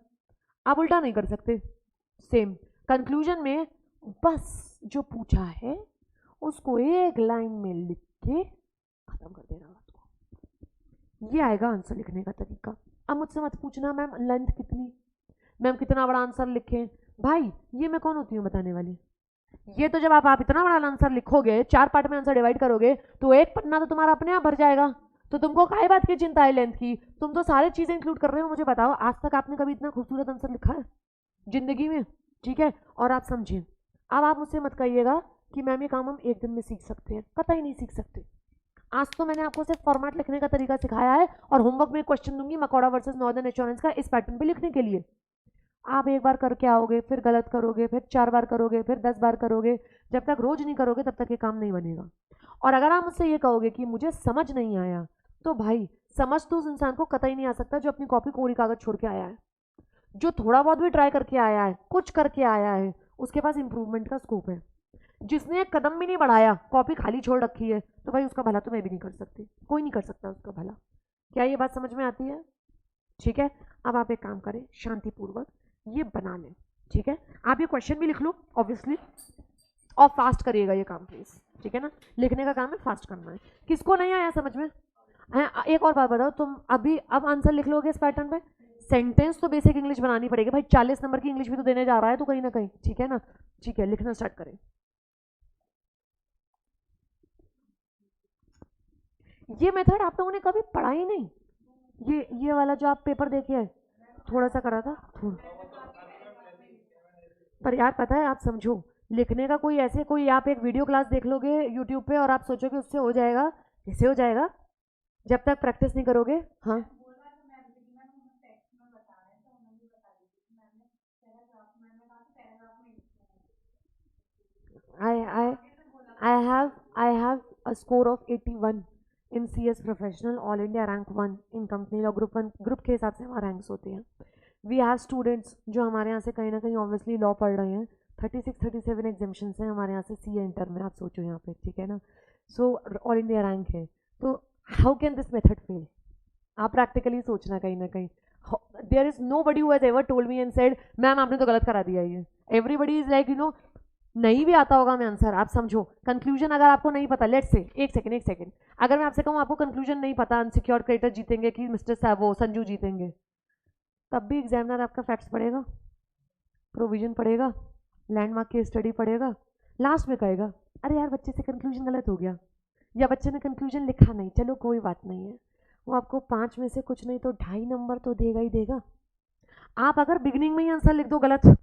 आप उल्टा नहीं कर सकते। सेम कंक्लूजन में बस जो पूछा है उसको एक लाइन में लिख के खत्म कर देना बात को, ये आएगा आंसर लिखने का तरीका। अब मुझसे मत पूछना मैम लेंथ कितनी, मैम कितना बड़ा आंसर लिखें, भाई ये मैं कौन होती हूँ बताने वाली। ये तो जब आप इतना बड़ा आंसर लिखोगे, 4 पार्ट में आंसर डिवाइड करोगे, तो एक पन्ना तो तुम्हारा अपने आप भर जाएगा। तो तुमको काहे बात की चिंता है लेंथ की, तुम तो सारी चीजें इंक्लूड कर रहे हो। मुझे बताओ आज तक आपने कभी इतना खूबसूरत आंसर लिखा है जिंदगी में, ठीक है। और आप समझिए, अब आप मुझसे मत कहिएगा कि मैम ये काम हम एक दिन में सीख सकते हैं, कतई नहीं सीख सकते। आज तो मैंने आपको सिर्फ फॉर्मेट लिखने का तरीका सिखाया है, और होमवर्क में क्वेश्चन दूंगी मकौड़ा वर्सेस नॉर्दर्न एश्योरेंस का इस पैटर्न पे लिखने के लिए। आप एक बार करके आओगे, फिर गलत करोगे, फिर 4 बार करोगे, फिर 10 बार करोगे, जब तक रोज नहीं करोगे तब तक ये काम नहीं बनेगा। और अगर आप मुझसे ये कहोगे कि मुझे समझ नहीं आया, तो भाई समझ तो उस इंसान को कतई नहीं आ सकता जो अपनी कॉपी कोरी कागज छोड़ के आया है, जो थोड़ा बहुत भी ट्राई करके आया है, कुछ करके आया है, उसके पास इंप्रूवमेंट का स्कोप है। जिसने एक कदम भी नहीं बढ़ाया, कॉपी खाली छोड़ रखी है, तो भाई उसका भला तो मैं भी नहीं कर सकती, कोई नहीं कर सकता उसका भला। क्या ये बात समझ में आती है? ठीक है। अब आप एक काम करें, शांतिपूर्वक ये बना लें, ठीक है। आप ये क्वेश्चन भी लिख लो ऑब्वियसली, और फास्ट करिएगा ये काम प्लीज, ठीक है ना। लिखने का काम है, फास्ट करना है। किसको नहीं आया समझ में? एक और बात बताओ, तुम अभी अब आंसर लिख लोगे इस पैटर्न पे, सेंटेंस तो बेसिक इंग्लिश बनानी पड़ेगी भाई, 40 नंबर की इंग्लिश भी तो देने जा रहा है तो कहीं ना कहीं, ठीक है ना। ठीक है, लिखना स्टार्ट करें। ये मेथड आप लोगों ने कभी पढ़ा ही नहीं, ये वाला जो आप पेपर देखे थोड़ा सा करा था थोड़ा, पर यार पता है आप समझो, लिखने का कोई ऐसे कोई आप एक वीडियो क्लास देख लोगे यूट्यूब पे और आप सोचोगे उससे हो जाएगा, कैसे हो जाएगा जब तक प्रैक्टिस नहीं करोगे। हाँ I have a score of 81 in CS Professional All India Rank 1 in company law group 1 group के हिसाब से हमारे रैंक्स होते हैं। वी हैव स्टूडेंट्स जो हमारे यहाँ से कहीं ना कहीं ऑब्वियसली लॉ पढ़ रहे हैं, 36-37 एग्जामिशंस हैं हमारे यहाँ से सी इंटर में, आप सोचो यहाँ पे, ठीक है ना। सो ऑल इंडिया रैंक है, तो how can this method fail? आप प्रैक्टिकली सोचना कहीं ना कहीं। There is nobody who has ever told me and said ma'am आपने तो गलत करा दिया ये। Everybody is like you know नहीं भी आता होगा मैं आंसर, आप समझो कंक्लूजन अगर आपको नहीं पता, लेट्स से एक सेकंड, अगर मैं आपसे कहूँ आपको कंक्लूजन नहीं पता अनसिक्योर्ड क्रेडिटर जीतेंगे कि मिस्टर वो संजू जीतेंगे, तब भी एग्जामिनर आपका फैक्ट्स पढ़ेगा, प्रोविजन पढ़ेगा, लैंडमार्क की स्टडी पढ़ेगा, लास्ट में कहेगा अरे यार बच्चे से कंक्लूजन गलत हो गया, या बच्चे ने कंक्लूजन लिखा नहीं, चलो कोई बात नहीं है, वो आपको 5 में से कुछ नहीं तो 2.5 नंबर तो देगा ही देगा। आप अगर बिगिनिंग में ही आंसर लिख दो गलत,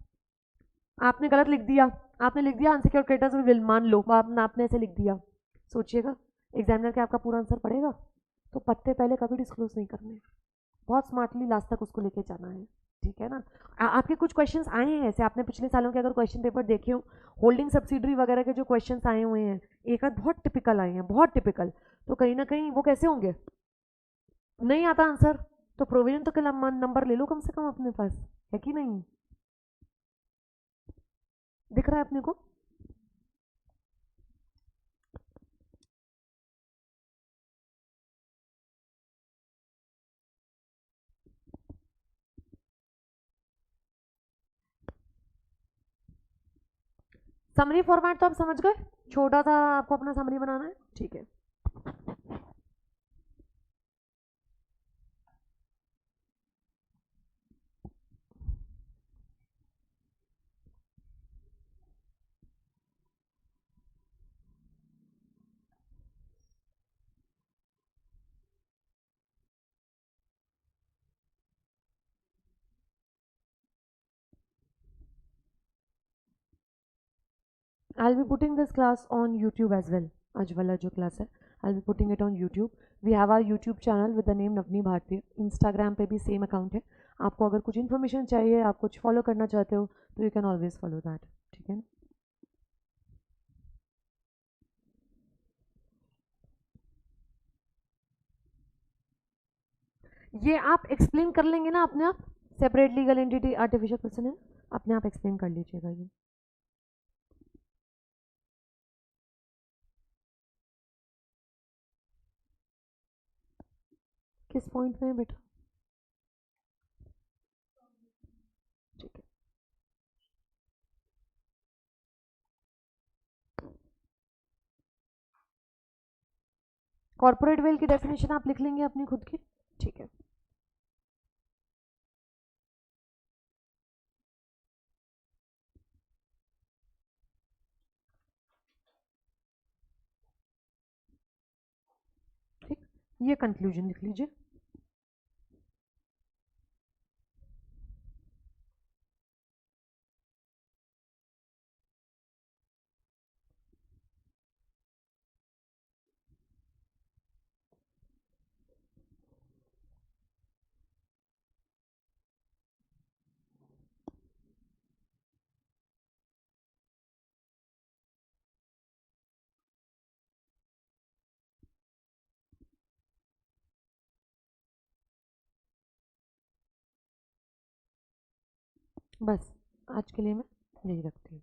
आपने गलत लिख दिया, आपने लिख दिया अनसिक्योर्ड क्रेडिटर्स विल, मान लो आपने ऐसे लिख दिया, सोचिएगा एग्जामिनर के आपका पूरा आंसर पढ़ेगा? तो पत्ते पहले कभी डिस्क्लोज नहीं करने, बहुत स्मार्टली लास्ट तक उसको लेके जाना है, ठीक है ना। आपके कुछ क्वेश्चंस आए हैं ऐसे, आपने पिछले सालों के अगर क्वेश्चन पेपर देखे हो, होल्डिंग सब्सिडरी वगैरह के जो क्वेश्चंस आए हुए हैं, एक आध बहुत टिपिकल आए हैं, बहुत टिपिकल, तो कहीं ना कहीं वो कैसे होंगे, नहीं आता आंसर तो प्रोविजन तो नंबर ले लो कम से कम अपने पास, है कि नहीं, दिख रहा है अपने को। समरी फॉर्मेट तो आप समझ गए, छोटा सा आपको अपना समरी बनाना है, ठीक है। I'll be putting this class on YouTube as well. आज वाला जो क्लास है I'll be putting it on YouTube. We have our YouTube channel with the name Navni Bharti. Instagram पे भी सेम अकाउंट है, आपको अगर कुछ इन्फॉर्मेशन चाहिए, आप कुछ फॉलो करना चाहते हो तो you can always follow that, ठीक है। ये आप एक्सप्लेन कर लेंगे ना अपने आप, separate legal entity artificial person है, अपने आप एक्सप्लेन कर लीजिएगा ये। किस पॉइंट में है बेटा, ठीक है। कॉर्पोरेट वेल की डेफिनेशन आप लिख लेंगे अपनी खुद की, ठीक है। ठीक, ये कंक्लूजन लिख लीजिए। बस आज के लिए मैं यही रखती हूँ।